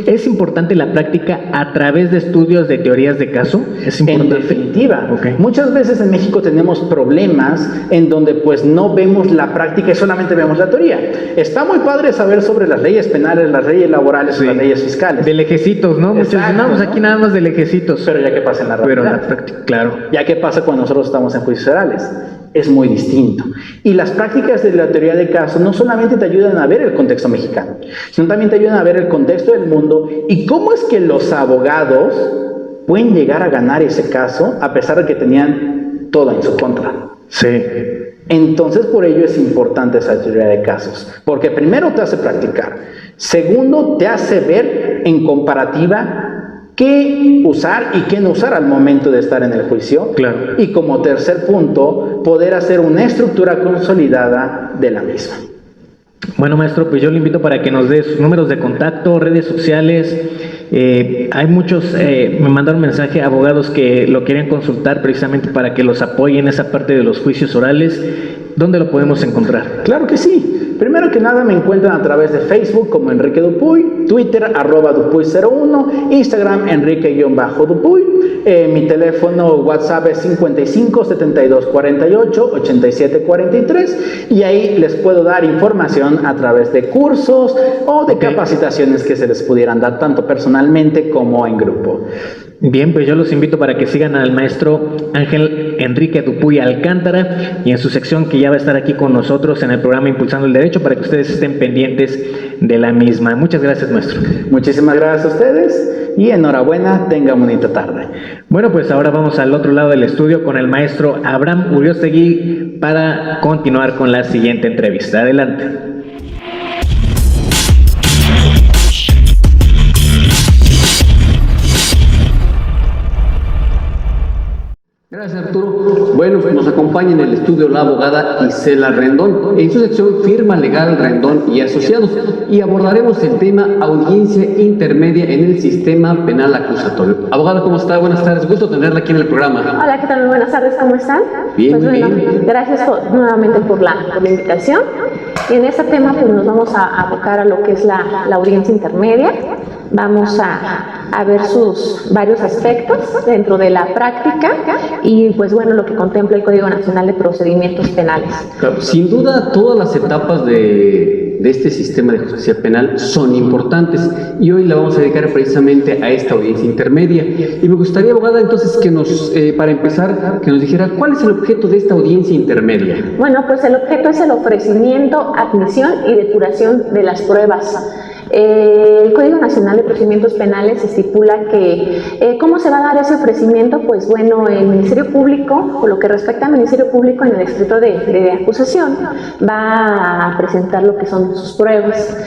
¿es importante la práctica a través de estudios de teorías de caso? ¿Es importante? En definitiva. Okay. Muchas veces en México tenemos problemas en donde pues no vemos la práctica y solamente vemos la teoría. Está muy padre saber sobre las leyes penales, las leyes laborales, las leyes fiscales. De lejecitos, ¿no? Muchos Exacto, no, pues aquí nada más de lejecitos. Pero ya que pasa en la realidad. Pero la práctica, claro. Ya que pasa cuando nosotros estamos en juicios orales. Es muy distinto. Y las prácticas de la teoría de caso no solamente te ayudan a ver el contexto mexicano, sino también te ayudan a ver el contexto del mundo y cómo es que los abogados pueden llegar a ganar ese caso a pesar de que tenían todo en su contra. Sí. Entonces, por ello es importante esa teoría de casos, porque primero te hace practicar, segundo te hace ver en comparativa qué usar y qué no usar al momento de estar en el juicio. Claro. Y como tercer punto, poder hacer una estructura consolidada de la misma. Bueno, maestro, pues yo le invito para que nos dé sus números de contacto, redes sociales. Hay muchos, me mandaron mensaje abogados que lo querían consultar precisamente para que los apoyen en esa parte de los juicios orales. ¿Dónde lo podemos encontrar? Claro que sí. Primero que nada me encuentran a través de Facebook como Enrique Dupuy, Twitter @Dupuy01, Instagram Enrique-Dupuy, mi teléfono WhatsApp es 55 72 48 87 43 y ahí les puedo dar información a través de cursos o de capacitaciones que se les pudieran dar tanto personalmente como en grupo. Bien, pues yo los invito para que sigan al maestro Ángel Enrique Dupuy Alcántara y en su sección que ya va a estar aquí con nosotros en el programa Impulsando el Derecho para que ustedes estén pendientes de la misma. Muchas gracias, maestro. Muchísimas gracias a ustedes y enhorabuena, tengan bonita tarde. Bueno, pues ahora vamos al otro lado del estudio con el maestro Abraham Uriostegui para continuar con la siguiente entrevista. Adelante. Gracias, Arturo. Bueno, nos acompaña acompaña en el estudio la abogada Isela Rendón, en su sección Firma Legal Rendón y Asociados, y abordaremos el tema audiencia intermedia en el sistema penal acusatorio. Abogada, ¿cómo está? Buenas tardes, gusto tenerla aquí en el programa. Hola, ¿qué tal? Muy buenas tardes, ¿cómo están? Bien, pues bueno, bien. Gracias nuevamente por la invitación. Y en este tema pues nos vamos a abocar a lo que es la audiencia intermedia. Vamos a ver sus varios aspectos dentro de la práctica y pues bueno, lo que contempla el Código Nacional de Procedimientos Penales. Claro, sin duda todas las etapas de este sistema de justicia penal son importantes y hoy la vamos a dedicar precisamente a esta audiencia intermedia. Y me gustaría, abogada, entonces que nos, para empezar, que nos dijera cuál es el objeto de esta audiencia intermedia. Bueno, pues el objeto es el ofrecimiento, admisión y depuración de las pruebas. El Código Nacional de Procedimientos Penales estipula que ¿cómo se va a dar ese ofrecimiento? Pues bueno, el Ministerio Público, por lo que respecta al Ministerio Público en el escrito de acusación, va a presentar lo que son sus pruebas.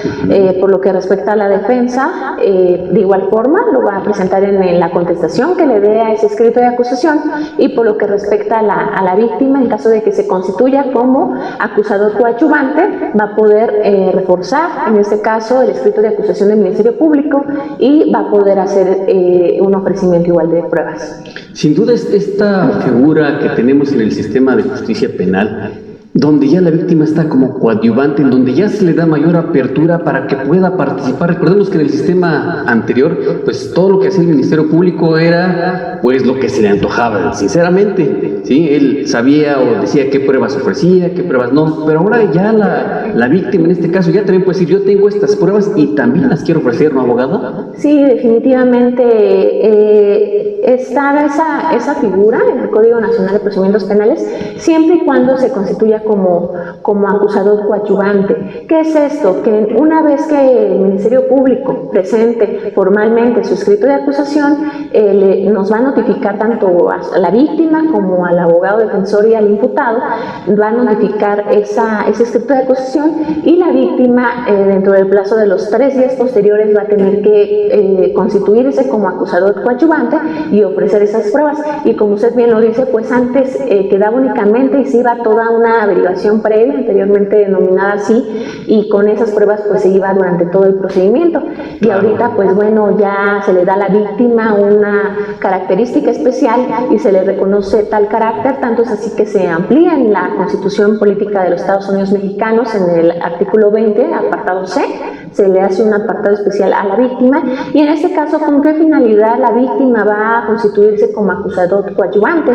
Por lo que respecta a la defensa, de igual forma lo va a presentar en la contestación que le dé a ese escrito de acusación, y por lo que respecta a la víctima, en caso de que se constituya como acusador coadyuvante, va a poder reforzar, en este caso, el escrito de acusación del Ministerio Público y va a poder hacer un ofrecimiento igual de pruebas. Sin duda esta figura que tenemos en el sistema de justicia penal, donde ya la víctima está como coadyuvante, en donde ya se le da mayor apertura para que pueda participar. Recordemos que en el sistema anterior, pues todo lo que hacía el Ministerio Público era pues lo que se le antojaba, sinceramente, ¿sí? Él sabía o decía qué pruebas ofrecía, qué pruebas no, pero ahora ya la víctima en este caso ya también puede decir, yo tengo estas pruebas y también las quiero ofrecer, ¿no, abogada? Sí, definitivamente está esa figura en el Código Nacional de Procedimientos Penales, siempre y cuando se constituya como acusador coadyuvante. ¿Qué es esto? Que una vez que el Ministerio Público presente formalmente su escrito de acusación, nos va a notificar tanto a la víctima como al abogado defensor y al imputado, va a notificar ese escrito de acusación, y la víctima dentro del plazo de los 3 días posteriores va a tener que constituirse como acusador coadyuvante y ofrecer esas pruebas. Y como usted bien lo dice, pues antes quedaba únicamente y se iba toda una averiguación previa, anteriormente denominada así, y con esas pruebas pues se iba durante todo el procedimiento. Y ahorita pues bueno, ya se le da a la víctima una característica especial y se le reconoce tal carácter, tanto es así que se amplía en la Constitución Política de los Estados Unidos Mexicanos, en el artículo 20, apartado C, se le hace un apartado especial a la víctima, y en este caso, ¿con qué finalidad la víctima va a constituirse como acusador coadyuvante?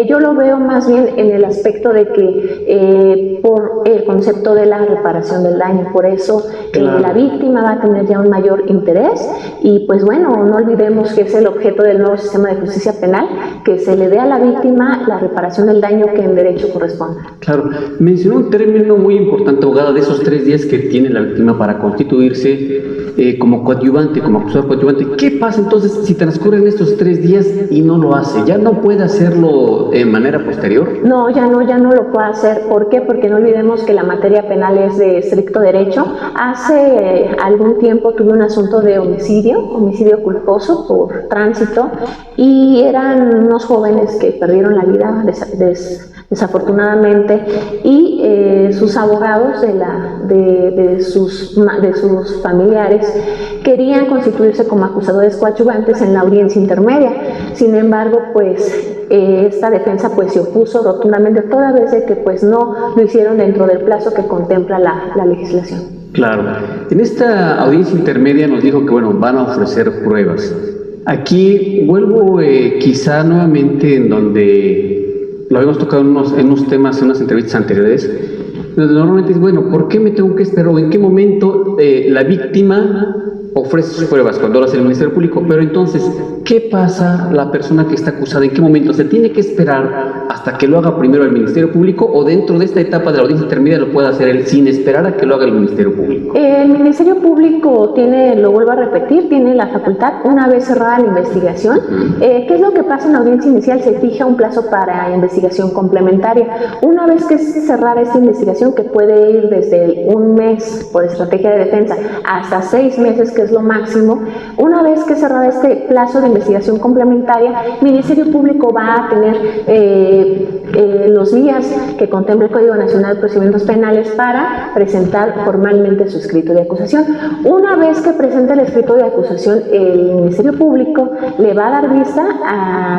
Yo lo veo más bien en el aspecto de que por el concepto de la reparación del daño, por eso la víctima va a tener ya un mayor interés, y pues bueno, no olvidemos que es el objeto del nuevo sistema de justicia penal, que se le dé a la víctima la reparación del daño que en derecho corresponde. Claro, mencionó un término muy importante, abogada, de esos 3 días que tiene la víctima para constituirse como coadyuvante, como acusador coadyuvante. ¿Qué pasa entonces si transcurren estos 3 días y no lo hace? ¿Ya no puede hacerlo de manera posterior? No, ya no lo puede hacer. ¿Por qué? Porque no olvidemos que la materia penal es de estricto derecho. Hace algún tiempo tuve un asunto de homicidio culposo por tránsito, y eran unos jóvenes que perdieron la vida desafortunadamente, y sus abogados de sus familiares querían constituirse como acusadores coadyuvantes en la audiencia intermedia. Sin embargo, pues esta defensa pues se opuso rotundamente, toda vez de que pues no lo hicieron dentro del plazo que contempla la legislación. Claro. En esta audiencia intermedia nos dijo que bueno, van a ofrecer pruebas. Aquí vuelvo quizá nuevamente en donde lo habíamos tocado en unos temas, en unas entrevistas anteriores, donde normalmente es, bueno, ¿por qué me tengo que esperar o en qué momento la víctima ofrece sus pruebas? Cuando lo hace el Ministerio Público. Pero entonces, ¿qué pasa la persona que está acusada? ¿En qué momento? ¿Se tiene que esperar hasta que lo haga primero el Ministerio Público, o dentro de esta etapa de la audiencia intermedia lo puede hacer él sin esperar a que lo haga el Ministerio Público? El Ministerio Público lo vuelvo a repetir, tiene la facultad, una vez cerrada la investigación, ¿qué es lo que pasa en la audiencia inicial? Se fija un plazo para investigación complementaria. Una vez que se cerrara esta investigación, que puede ir desde un mes por estrategia de defensa hasta 6 meses, que que es lo máximo. Una vez que cerrado este plazo de investigación complementaria, el Ministerio Público va a tener los días que contempla el Código Nacional de Procedimientos Penales para presentar formalmente su escrito de acusación. Una vez que presente el escrito de acusación, el Ministerio Público le va a dar vista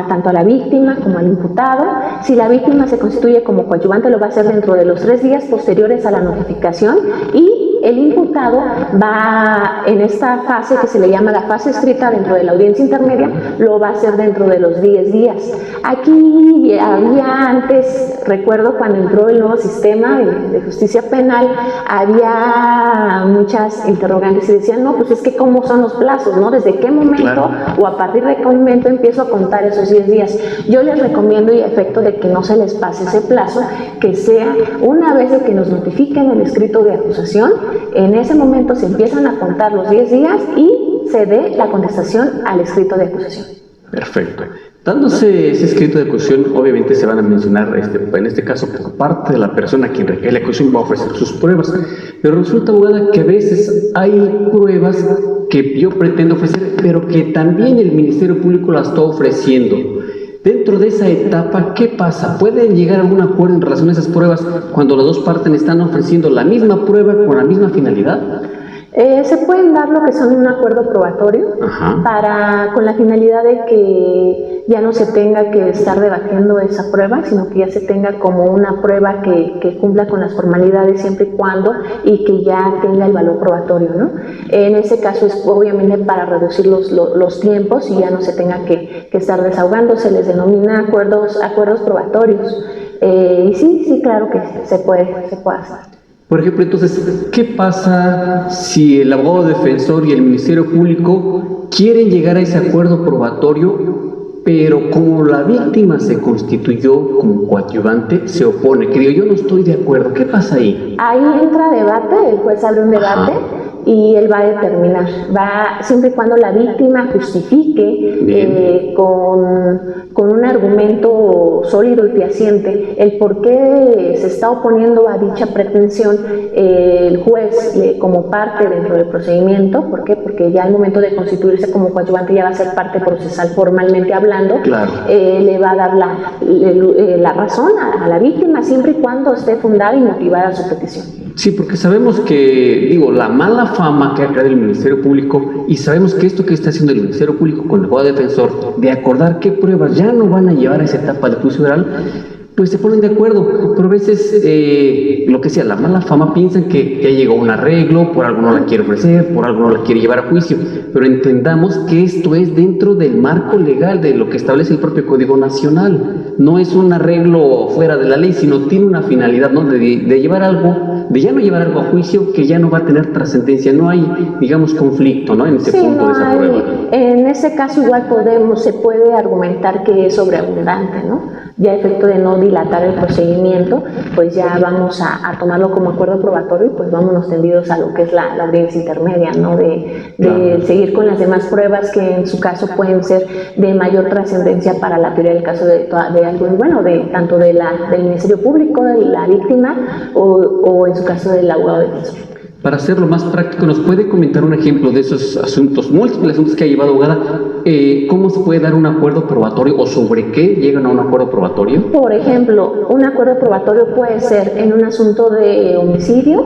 tanto a la víctima como al imputado. Si la víctima se constituye como coadyuvante, lo va a hacer dentro de los 3 días posteriores a la notificación, y el imputado va en esta fase que se le llama la fase escrita dentro de la audiencia intermedia, lo va a hacer dentro de los 10 días. Aquí había antes, recuerdo cuando entró el nuevo sistema de justicia penal, había muchas interrogantes y decían, no, pues es que cómo son los plazos, ¿no? ¿Desde qué momento o a partir de qué momento empiezo a contar esos 10 días? Yo les recomiendo, y a efecto de que no se les pase ese plazo, que sea una vez de que nos notifiquen el escrito de acusación, en ese momento se empiezan a contar los 10 días y se dé la contestación al escrito de acusación. Perfecto. Dándose ese escrito de acusación, obviamente se van a mencionar, en este caso, por parte de la persona a quien requiere la acusación va a ofrecer sus pruebas. Pero resulta, abogada, que a veces hay pruebas que yo pretendo ofrecer, pero que también el Ministerio Público las está ofreciendo. Dentro de esa etapa, ¿qué pasa? ¿Pueden llegar a algún acuerdo en relación a esas pruebas cuando las dos partes están ofreciendo la misma prueba con la misma finalidad? Se pueden dar lo que son un acuerdo probatorio con la finalidad de que ya no se tenga que estar debatiendo esa prueba, sino que ya se tenga como una prueba que cumpla con las formalidades siempre y cuando, y que ya tenga el valor probatorio, ¿no? En ese caso es obviamente para reducir los tiempos y ya no se tenga que estar desahogando. Se les denomina acuerdos probatorios. Y sí, claro que se puede hacer. Por ejemplo, entonces, ¿qué pasa si el abogado defensor y el Ministerio Público quieren llegar a ese acuerdo probatorio, pero como la víctima se constituyó como coadyuvante, se opone? Que digo, yo no estoy de acuerdo. ¿Qué pasa ahí? Ahí entra debate, el juez abre un debate. Y él va a determinar, siempre y cuando la víctima justifique con un argumento sólido y fehaciente el por qué se está oponiendo a dicha pretensión, el juez como parte dentro del procedimiento. ¿Por qué? Porque ya al momento de constituirse como coadyuvante ya va a ser parte procesal formalmente hablando. Le va a dar la razón a la víctima siempre y cuando esté fundada y motivada su petición. Sí, porque sabemos que, la mala fama que ha creado el Ministerio Público, y sabemos que esto que está haciendo el Ministerio Público con el abogado defensor, de acordar qué pruebas ya no van a llevar a esa etapa de juicio oral, pues se ponen de acuerdo, pero a veces, lo que sea, la mala fama, piensan que ya llegó un arreglo, por algo no la quiere ofrecer, por algo no la quiere llevar a juicio, pero entendamos que esto es dentro del marco legal de lo que establece el propio Código Nacional. No es un arreglo fuera de la ley, sino tiene una finalidad, ¿no? de llevar algo, de ya no llevar algo a juicio que ya no va a tener trascendencia. No hay, conflicto, ¿no? En ese punto de esa prueba. En ese caso igual se puede argumentar que es sobreabundante, ¿no? Ya a efecto de no dilatar el procedimiento, pues ya vamos a tomarlo como acuerdo probatorio y pues vámonos tendidos a lo que es la audiencia intermedia, ¿no? De seguir con las demás pruebas que en su caso pueden ser de mayor trascendencia para la teoría del caso de tanto del Ministerio Público, de la víctima o en su caso del abogado defensor. Para hacerlo más práctico, ¿nos puede comentar un ejemplo de esos asuntos, múltiples asuntos que ha llevado abogada? ¿Cómo se puede dar un acuerdo probatorio o sobre qué llegan a un acuerdo probatorio? Por ejemplo, un acuerdo probatorio puede ser en un asunto de homicidio,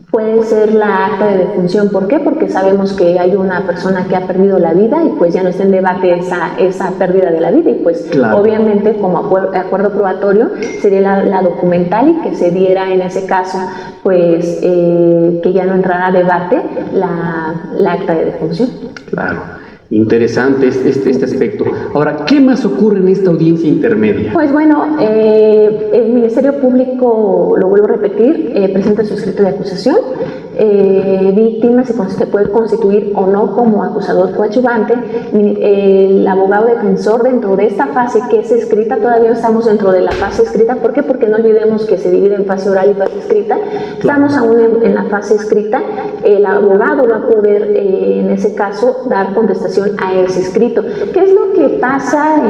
puede ser la acta de defunción. ¿Por qué? Porque sabemos que hay una persona que ha perdido la vida y pues ya no está en debate esa pérdida de la vida, y pues obviamente como acuerdo probatorio sería la documental, y que se diera en ese caso pues que ya no entrara a debate la acta de defunción. Claro. Interesante este aspecto. Ahora, ¿qué más ocurre en esta audiencia intermedia? Pues bueno, el Ministerio Público, lo vuelvo a repetir, presenta su escrito de acusación. Víctima se puede constituir o no como acusador coadyuvante. El abogado defensor, dentro de esta fase que es escrita, todavía estamos dentro de la fase escrita. ¿Por qué? Porque no olvidemos que se divide en fase oral y fase escrita. Estamos aún en la fase escrita. El abogado va a poder, en ese caso, dar contestación a ese escrito. ¿Qué es lo que pasa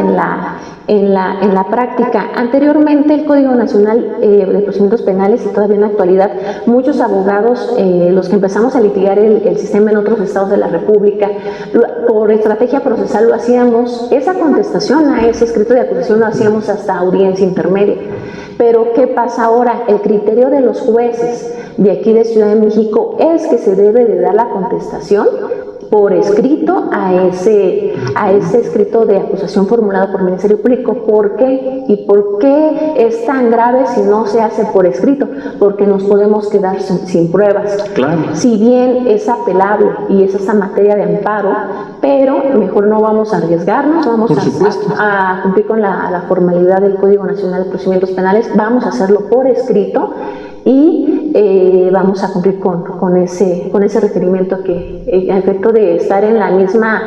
en la práctica? Anteriormente, el Código Nacional de Procedimientos Penales, y todavía en la actualidad, muchos abogados los que empezamos a litigar el sistema en otros estados de la República, por estrategia procesal lo hacíamos, esa contestación a ese escrito de acusación lo hacíamos hasta audiencia intermedia. Pero ¿qué pasa ahora? El criterio de los jueces de aquí de Ciudad de México es que se debe de dar la contestación por escrito a ese escrito de acusación formulado por el Ministerio Público. ¿Por qué? ¿Y por qué es tan grave si no se hace por escrito? Porque nos podemos quedar sin pruebas. Claro. Si bien es apelable y es esa materia de amparo, pero mejor no vamos a arriesgarnos, vamos a cumplir con la formalidad del Código Nacional de Procedimientos Penales, vamos a hacerlo por escrito y vamos a cumplir con ese requerimiento que a efecto de estar en la misma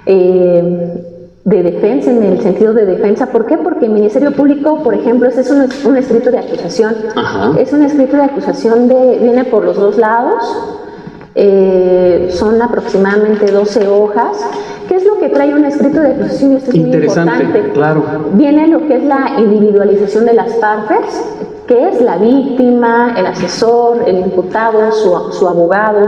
de defensa, en el sentido de defensa. ¿Por qué? Porque el Ministerio Público, por ejemplo, este es un escrito de acusación. Ajá. Es un escrito de acusación viene por los dos lados, son aproximadamente 12 hojas. ¿Qué es lo que trae un escrito de acusación? Esto es muy importante. Claro. Viene lo que es la individualización de las partes, que es la víctima, el asesor, el imputado, su abogado.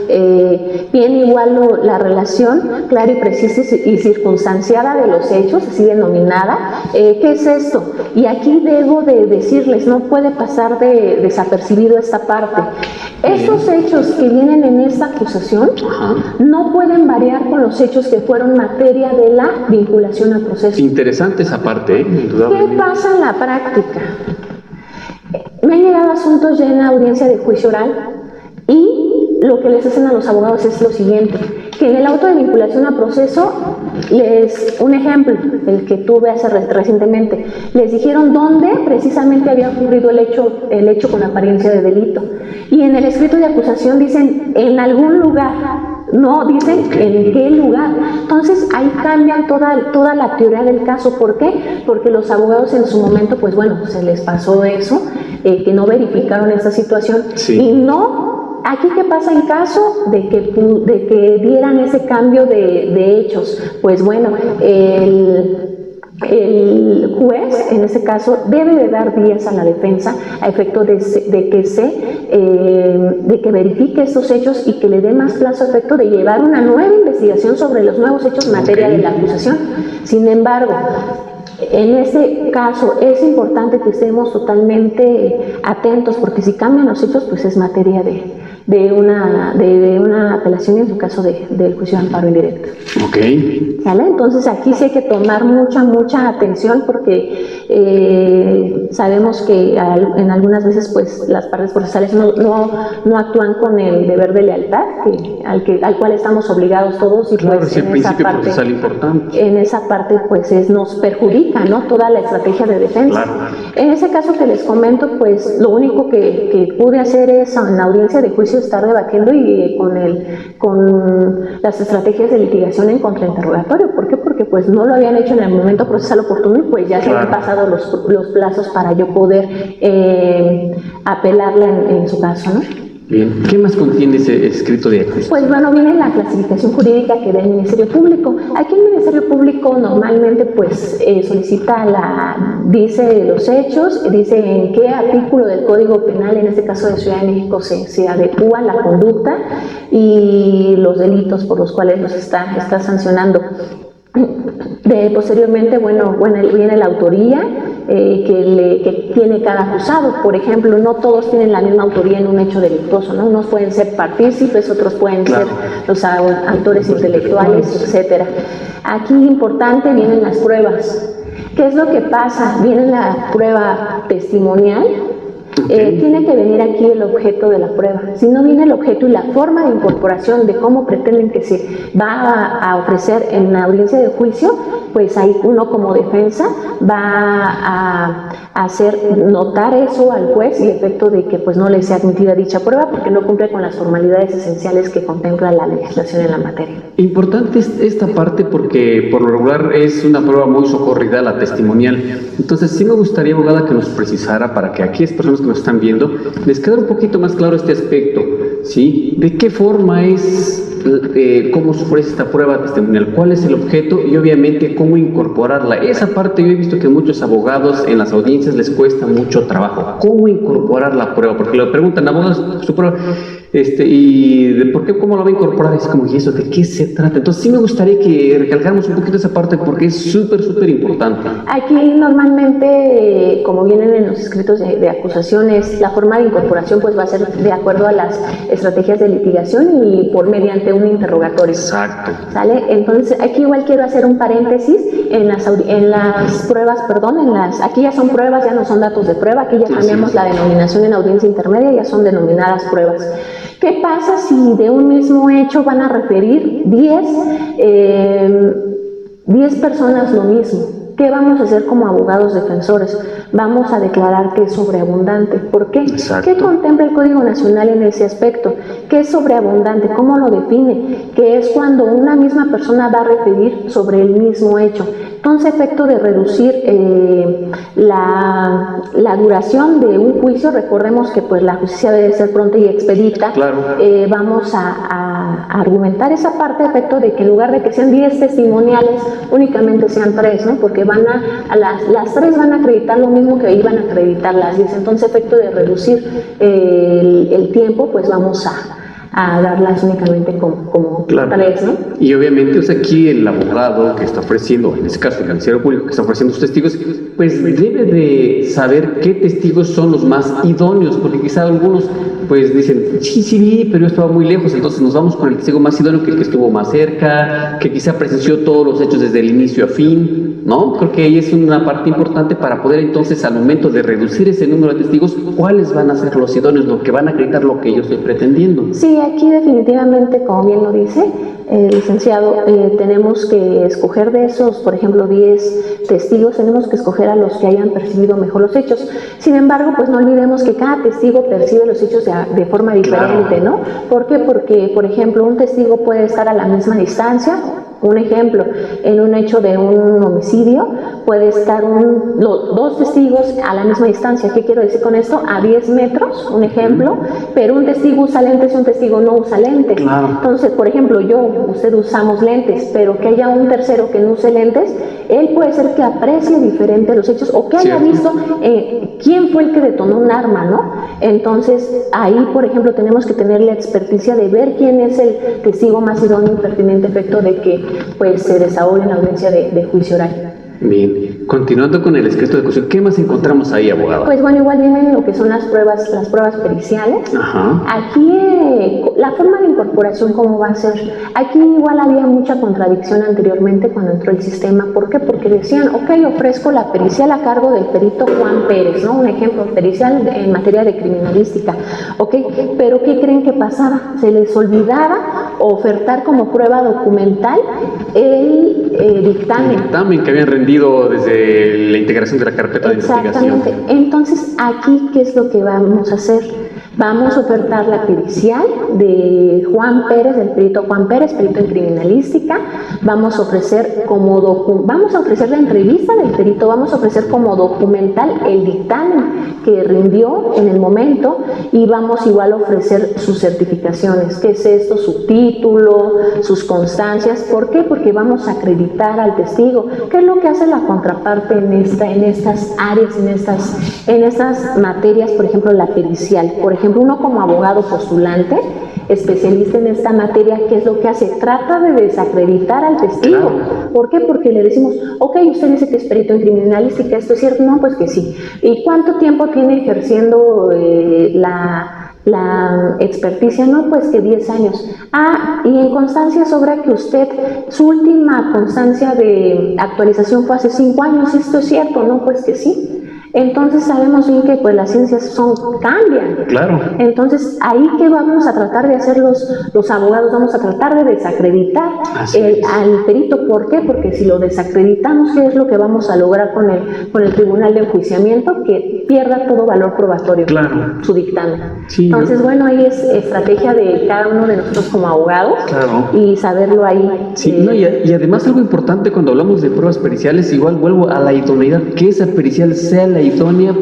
Viene igual la relación clara y precisa y circunstanciada de los hechos, así denominada. ¿Qué es esto? Y aquí debo de decirles, no puede pasar desapercibido esta parte. Estos hechos que vienen en esta acusación no pueden variar con los hechos que fueron materia de la vinculación al proceso. Interesante esa parte, ¿Qué pasa en la práctica? Me han llegado asuntos ya en la audiencia de juicio oral y lo que les hacen a los abogados es lo siguiente, que en el auto de vinculación a proceso, un ejemplo, el que tuve recientemente, les dijeron dónde precisamente había ocurrido el hecho con apariencia de delito. Y en el escrito de acusación dicen en algún lugar, no dicen en qué lugar. Entonces ahí cambian toda la teoría del caso. ¿Por qué? Porque los abogados en su momento, pues bueno, se les pasó eso, que no verificaron esa situación. Sí. Y no, aquí qué pasa en caso de que dieran ese cambio de hechos. Pues bueno, el juez, en este caso, debe de dar días a la defensa a efecto de que verifique estos hechos y que le dé más plazo a efecto de llevar una nueva investigación sobre los nuevos hechos en materia de la acusación. Sin embargo, en este caso es importante que estemos totalmente atentos, porque si cambian los hechos, pues es materia de una apelación, en su caso del juicio de amparo indirecto. Ok. ¿Sale? Entonces aquí sí hay que tomar mucha atención, porque sabemos que en algunas veces pues las partes procesales no actúan con el deber de lealtad al cual estamos obligados todos, y Claro, pues es el principio procesal importante. en esa parte pues nos perjudica, ¿no?, toda la estrategia de defensa. Claro. En ese caso que les comento, pues lo único que pude hacer es en la audiencia de juicio estar debatiendo y con las estrategias de litigación en contrainterrogatorio. ¿Por qué? Porque pues no lo habían hecho en el momento procesal oportuno y pues ya se habían pasado los plazos para yo poder apelarla en su caso, ¿no? Bien. ¿Qué más contiene ese escrito de acusación? Pues bueno, viene la clasificación jurídica que da el Ministerio Público. Aquí el Ministerio Público normalmente pues dice los hechos, dice en qué artículo del Código Penal, en este caso de Ciudad de México, se adecúa la conducta y los delitos por los cuales los está sancionando. Posteriormente, viene la autoría que tiene cada acusado. Por ejemplo, no todos tienen la misma autoría en un hecho delictuoso, ¿no? Unos pueden ser partícipes, otros pueden ser los autores intelectuales, etcétera. Aquí importante vienen las pruebas. ¿Qué es lo que pasa? Viene la prueba testimonial. Tiene que venir aquí el objeto de la prueba. Si no viene el objeto y la forma de incorporación de cómo pretenden que se va a ofrecer en la audiencia de juicio, pues ahí uno como defensa va a hacer notar eso al juez, y efecto de que pues no le sea admitida dicha prueba porque no cumple con las formalidades esenciales que contempla la legislación en la materia. Importante es esta parte porque por lo regular es una prueba muy socorrida, la testimonial. Entonces sí me gustaría, abogada, que nos precisara, para que aquí las personas que nos están viendo les quede un poquito más claro este aspecto, ¿sí? ¿De qué forma es, cómo se ofrece esta prueba testimonial? ¿Cuál es el objeto? Y obviamente cómo incorporarla. Esa parte yo he visto que muchos abogados en las audiencias les cuesta mucho trabajo. ¿Cómo incorporar la prueba? Porque le preguntan, abogados, su prueba, y de por qué, cómo lo va a incorporar, es como, ¿y eso de qué se trata? Entonces sí me gustaría que recalcáramos un poquito esa parte porque es súper importante. Aquí normalmente, como vienen en los escritos de acusaciones, la forma de incorporación pues va a ser de acuerdo a las estrategias de litigación y por mediante un interrogatorio. Exacto. ¿Sale? Entonces aquí igual quiero hacer un paréntesis en las pruebas, aquí ya son pruebas, ya no son datos de prueba, aquí ya cambiamos la denominación en audiencia intermedia, ya son denominadas pruebas. ¿Qué pasa si de un mismo hecho van a referir 10 personas lo mismo? ¿Qué vamos a hacer como abogados defensores? Vamos a declarar que es sobreabundante. ¿Por qué? Exacto. ¿Qué contempla el Código Nacional en ese aspecto? ¿Qué es sobreabundante? ¿Cómo lo define? Que es cuando una misma persona va a referir sobre el mismo hecho. Entonces, efecto de reducir la duración de un juicio, recordemos que pues la justicia debe ser pronta y expedita. Claro. Vamos a argumentar esa parte, efecto de que en lugar de que sean 10 testimoniales, únicamente sean 3, ¿no? Porque las 3 van a acreditar lo mismo que iban a acreditar las 10. Entonces, efecto de reducir el tiempo, pues vamos a darlas únicamente como 3, ¿no? Y obviamente, aquí el abogado que está ofreciendo, en este caso el Ministerio Público que está ofreciendo sus testigos, pues debe de saber qué testigos son los más idóneos, porque quizá algunos pues dicen, sí, pero yo estaba muy lejos, entonces nos vamos con el testigo más idóneo, que el que estuvo más cerca, que quizá presenció todos los hechos desde el inicio a fin, ¿no? Creo que ahí es una parte importante para poder entonces, al momento de reducir ese número de testigos, ¿cuáles van a ser los idóneos, lo que van a acreditar lo que yo estoy pretendiendo? Sí, aquí definitivamente, como bien lo dice el licenciado, tenemos que escoger de esos, por ejemplo, 10 testigos, tenemos que escoger a los que hayan percibido mejor los hechos. Sin embargo, pues no olvidemos que cada testigo percibe los hechos de forma diferente, ¿no? ¿Por qué? Porque, por ejemplo, un testigo puede estar a la misma distancia. Un ejemplo, en un hecho de un homicidio puede estar dos testigos a la misma distancia. ¿Qué quiero decir con esto? A 10 metros, un ejemplo, pero un testigo usa lentes y un testigo no usa lentes. Claro. Entonces, por ejemplo, usted usamos lentes, pero que haya un tercero que no use lentes, él puede ser que aprecie diferente los hechos o que haya visto quién fue el que detonó un arma, ¿no? Entonces, ahí, por ejemplo, tenemos que tener la experticia de ver quién es el testigo más idóneo y pertinente, efecto de que pues se desahogue en la audiencia de juicio oral. Bien, continuando con el escrito de acusación, ¿qué más encontramos ahí, abogada? Pues bueno, igual vienen lo que son las pruebas periciales. Ajá. Aquí la forma de incorporación, ¿cómo va a ser? Aquí igual había mucha contradicción anteriormente cuando entró el sistema. ¿Por qué? Porque decían, ofrezco la pericial a cargo del perito Juan Pérez, ¿no? Un ejemplo, pericial en materia de criminalística, pero ¿qué creen que pasaba? Se les olvidaba ofertar como prueba documental el dictamen. El dictamen que habían rendido desde la integración de la carpeta de investigación. Exactamente. Entonces, aquí, ¿qué es lo que vamos a hacer? Vamos a ofertar la pericial de Juan Pérez, del perito Juan Pérez, perito en criminalística. Vamos a ofrecer la entrevista del perito, vamos a ofrecer como documental el dictamen que rindió en el momento y vamos igual a ofrecer sus certificaciones. ¿Qué es esto? Su título, sus constancias. ¿Por qué? Porque vamos a acreditar al testigo. ¿Qué es lo que hace la contraparte en estas áreas, en estas materias? Por ejemplo, la pericial. Por ejemplo, uno como abogado postulante, especialista en esta materia, ¿qué es lo que hace? Trata de desacreditar al testigo. Claro. ¿Por qué? Porque le decimos, usted dice que es perito en criminalística, ¿esto es cierto? No, pues que sí. ¿Y cuánto tiempo tiene ejerciendo la experticia? No, pues que 10 años. Y en constancia sobra que usted, su última constancia de actualización fue hace 5 años, ¿esto es cierto? No, pues que sí. Entonces sabemos bien que pues las ciencias cambian. Claro. Entonces ahí que vamos a tratar de hacer los abogados, vamos a tratar de desacreditar al perito. ¿Por qué? Porque si lo desacreditamos, ¿qué es lo que vamos a lograr con el tribunal de enjuiciamiento? Que pierda todo valor probatorio. Claro. Su dictamen. Sí, entonces, bueno, ahí es estrategia de cada uno de nosotros como abogados. Claro. Y saberlo ahí. Sí, y además algo importante cuando hablamos de pruebas periciales, igual vuelvo a la idoneidad, que esa pericial sea la idónea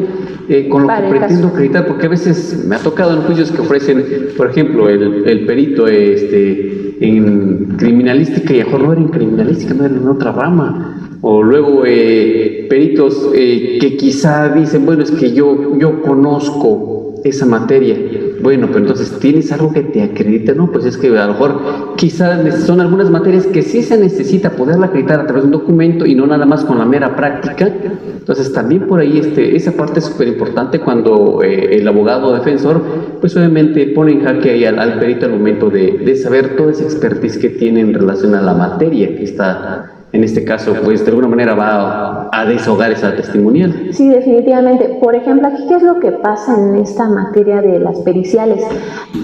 con lo que pretendo acreditar, porque a veces me ha tocado en juicios que ofrecen, por ejemplo, el perito en criminalística y a lo mejor no era en criminalística, no era en otra rama, o luego peritos que quizá dicen, bueno, es que yo conozco esa materia, bueno, pero entonces tienes algo que te acredite, no, pues es que a lo mejor quizás son algunas materias que sí se necesita poderla acreditar a través de un documento y no nada más con la mera práctica. Entonces también por ahí esa parte es súper importante cuando el abogado defensor pues obviamente pone en jaque ahí al perito al momento de saber toda esa expertise que tiene en relación a la materia que está, en este caso, pues de alguna manera va a desahogar esa testimonial. Sí, definitivamente. Por ejemplo, aquí, ¿qué es lo que pasa en esta materia de las periciales?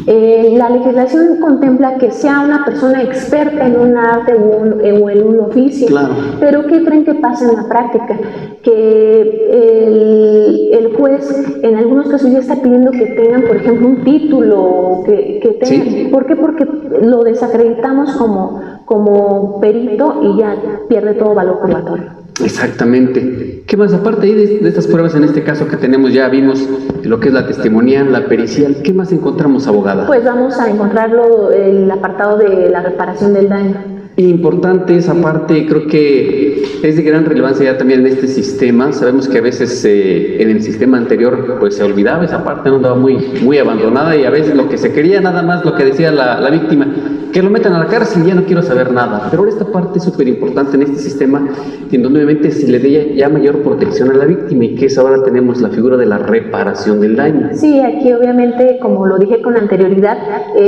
La legislación contempla que sea una persona experta en un arte o en un oficio. Claro. Pero ¿qué creen que pasa en la práctica? Que el juez en algunos casos ya está pidiendo que tengan, por ejemplo, un título, que tengan. Sí. ¿Por qué? Porque lo desacreditamos como perito y ya pierde todo valor probatorio. Exactamente. ¿Qué más? Aparte ahí de estas pruebas, en este caso que tenemos, ya vimos lo que es la testimonial, la pericial, ¿qué más encontramos, abogada? Pues vamos a encontrarlo el apartado de la reparación del daño. Importante esa parte, creo que es de gran relevancia ya también en este sistema. Sabemos que a veces en el sistema anterior pues se olvidaba esa parte, no andaba muy abandonada y a veces lo que se quería nada más lo que decía la víctima, que lo metan a la cárcel y ya no quiero saber nada. Pero esta parte es súper importante en este sistema, en donde obviamente se le dé ya mayor protección a la víctima y que es ahora tenemos la figura de la reparación del daño. Sí, aquí obviamente, como lo dije con anterioridad,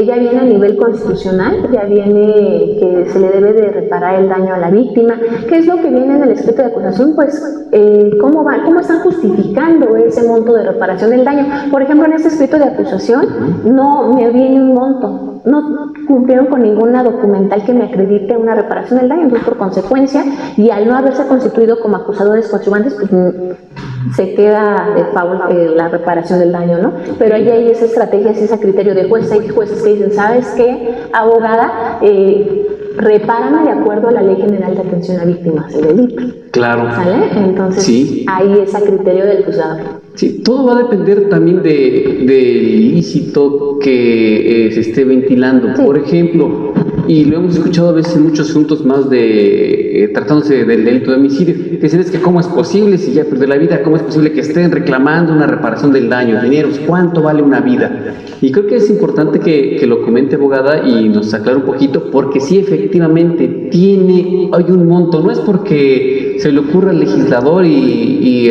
ya viene a nivel constitucional, ya viene que se le debe de reparar el daño a la víctima. ¿Qué es lo que viene en el escrito de acusación? Pues, ¿cómo están justificando ese monto de reparación del daño? Por ejemplo, en este escrito de acusación no me viene un monto, no cumplieron con ninguna documental que me acredite una reparación del daño, entonces por consecuencia, y al no haberse constituido como acusadores coadyuvantes, pues se queda de favor la reparación del daño, ¿no? Pero ahí hay esa estrategia, ese criterio de jueces. Hay jueces que dicen, ¿sabes qué, abogada? Repárame de acuerdo a la Ley General de Atención a Víctimas del Delito. Claro. ¿Sale? Entonces, sí. Ahí es a criterio del juzgador. Sí, todo va a depender también del ilícito que se esté ventilando. Sí. Por ejemplo, y lo hemos escuchado a veces en muchos asuntos más tratándose del delito de homicidio, que dicen es que cómo es posible si ya perdió la vida, cómo es posible que estén reclamando una reparación del daño, dineros, cuánto vale una vida. Y creo que es importante que lo comente, abogada, y nos aclare un poquito, porque sí, efectivamente hay un monto, no es porque se le ocurra al legislador y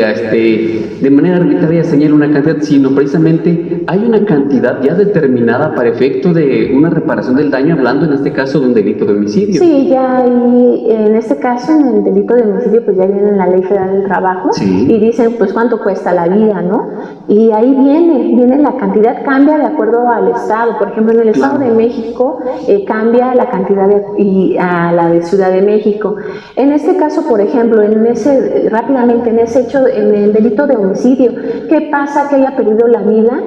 de manera arbitraria señala una cantidad, sino precisamente hay una cantidad ya determinada para efecto de una reparación del daño, hablando en este caso de un delito de homicidio. Sí, ya hay, en este caso, en el delito de homicidio, pues ya viene en la Ley Federal del Trabajo, sí. Y dicen, pues cuánto cuesta la vida, ¿no? Y ahí viene la cantidad, cambia de acuerdo al Estado. Por ejemplo, en el Estado de México cambia la cantidad a la de Ciudad de México. En este caso, por ejemplo, rápidamente en ese hecho, en el delito de homicidio, ¿qué pasa que haya perdido la vida?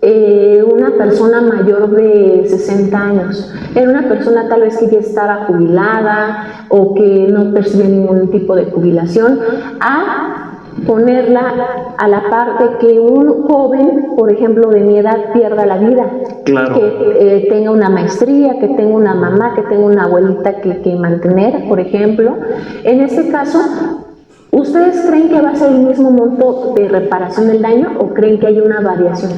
Una persona mayor de 60 años, era una persona tal vez que ya estaba jubilada o que no percibe ningún tipo de jubilación, a ponerla a la par de que un joven, por ejemplo, de mi edad pierda la vida, claro. Que tenga una maestría, que tenga una mamá, que tenga una abuelita que mantener, por ejemplo. En este caso, ¿ustedes creen que va a ser el mismo monto de reparación del daño o creen que hay una variación?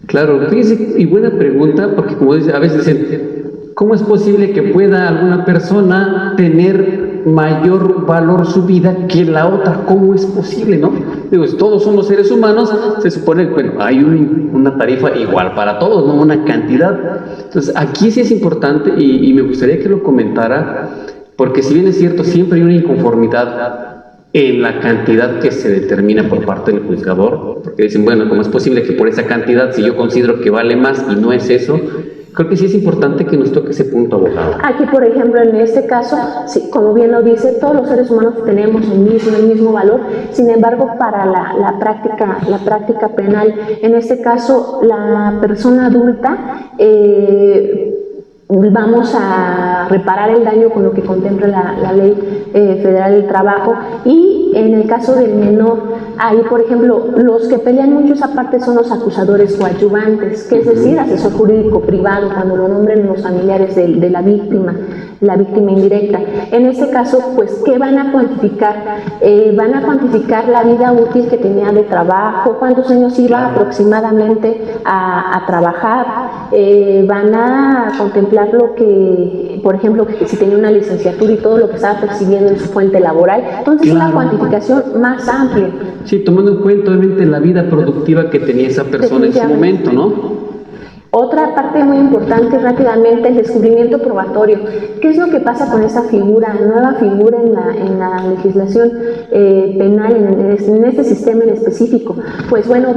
Claro, fíjense, y buena pregunta, porque como dice, a veces dicen, ¿cómo es posible que pueda alguna persona tener mayor valor su vida que la otra? ¿Cómo es posible, no? Digo, todos somos seres humanos, se supone que bueno, hay una tarifa igual para todos, ¿no? Una cantidad. Entonces, aquí sí es importante y me gustaría que lo comentara, porque si bien es cierto, siempre hay una inconformidad en la cantidad que se determina por parte del juzgador, porque dicen, bueno, ¿cómo es posible que por esa cantidad, si yo considero que vale más y no es eso? Creo que sí es importante que nos toque ese punto, abogado. Aquí, por ejemplo, en este caso, sí, como bien lo dice, todos los seres humanos tenemos el mismo valor. Sin embargo, para la práctica penal, en este caso, la persona adulta, vamos a reparar el daño con lo que contempla la Ley Federal del Trabajo, y en el caso del menor, ahí por ejemplo, los que pelean mucho esa parte son los acusadores coadyuvantes, que es decir, asesor jurídico privado, cuando lo nombren los familiares de la víctima. la víctima indirecta. En este caso, pues, ¿qué van a cuantificar? Van a cuantificar la vida útil que tenía de trabajo, cuántos años iba aproximadamente a trabajar, van a contemplar lo que, por ejemplo, que si tenía una licenciatura y todo lo que estaba percibiendo en su fuente laboral. Entonces, es una cuantificación más amplia. Sí, tomando en cuenta obviamente la vida productiva que tenía esa persona en su momento, ¿no? Otra parte muy importante rápidamente, el descubrimiento probatorio. ¿Qué es lo que pasa con esa figura, nueva figura en la legislación penal, en este sistema en específico? Pues bueno,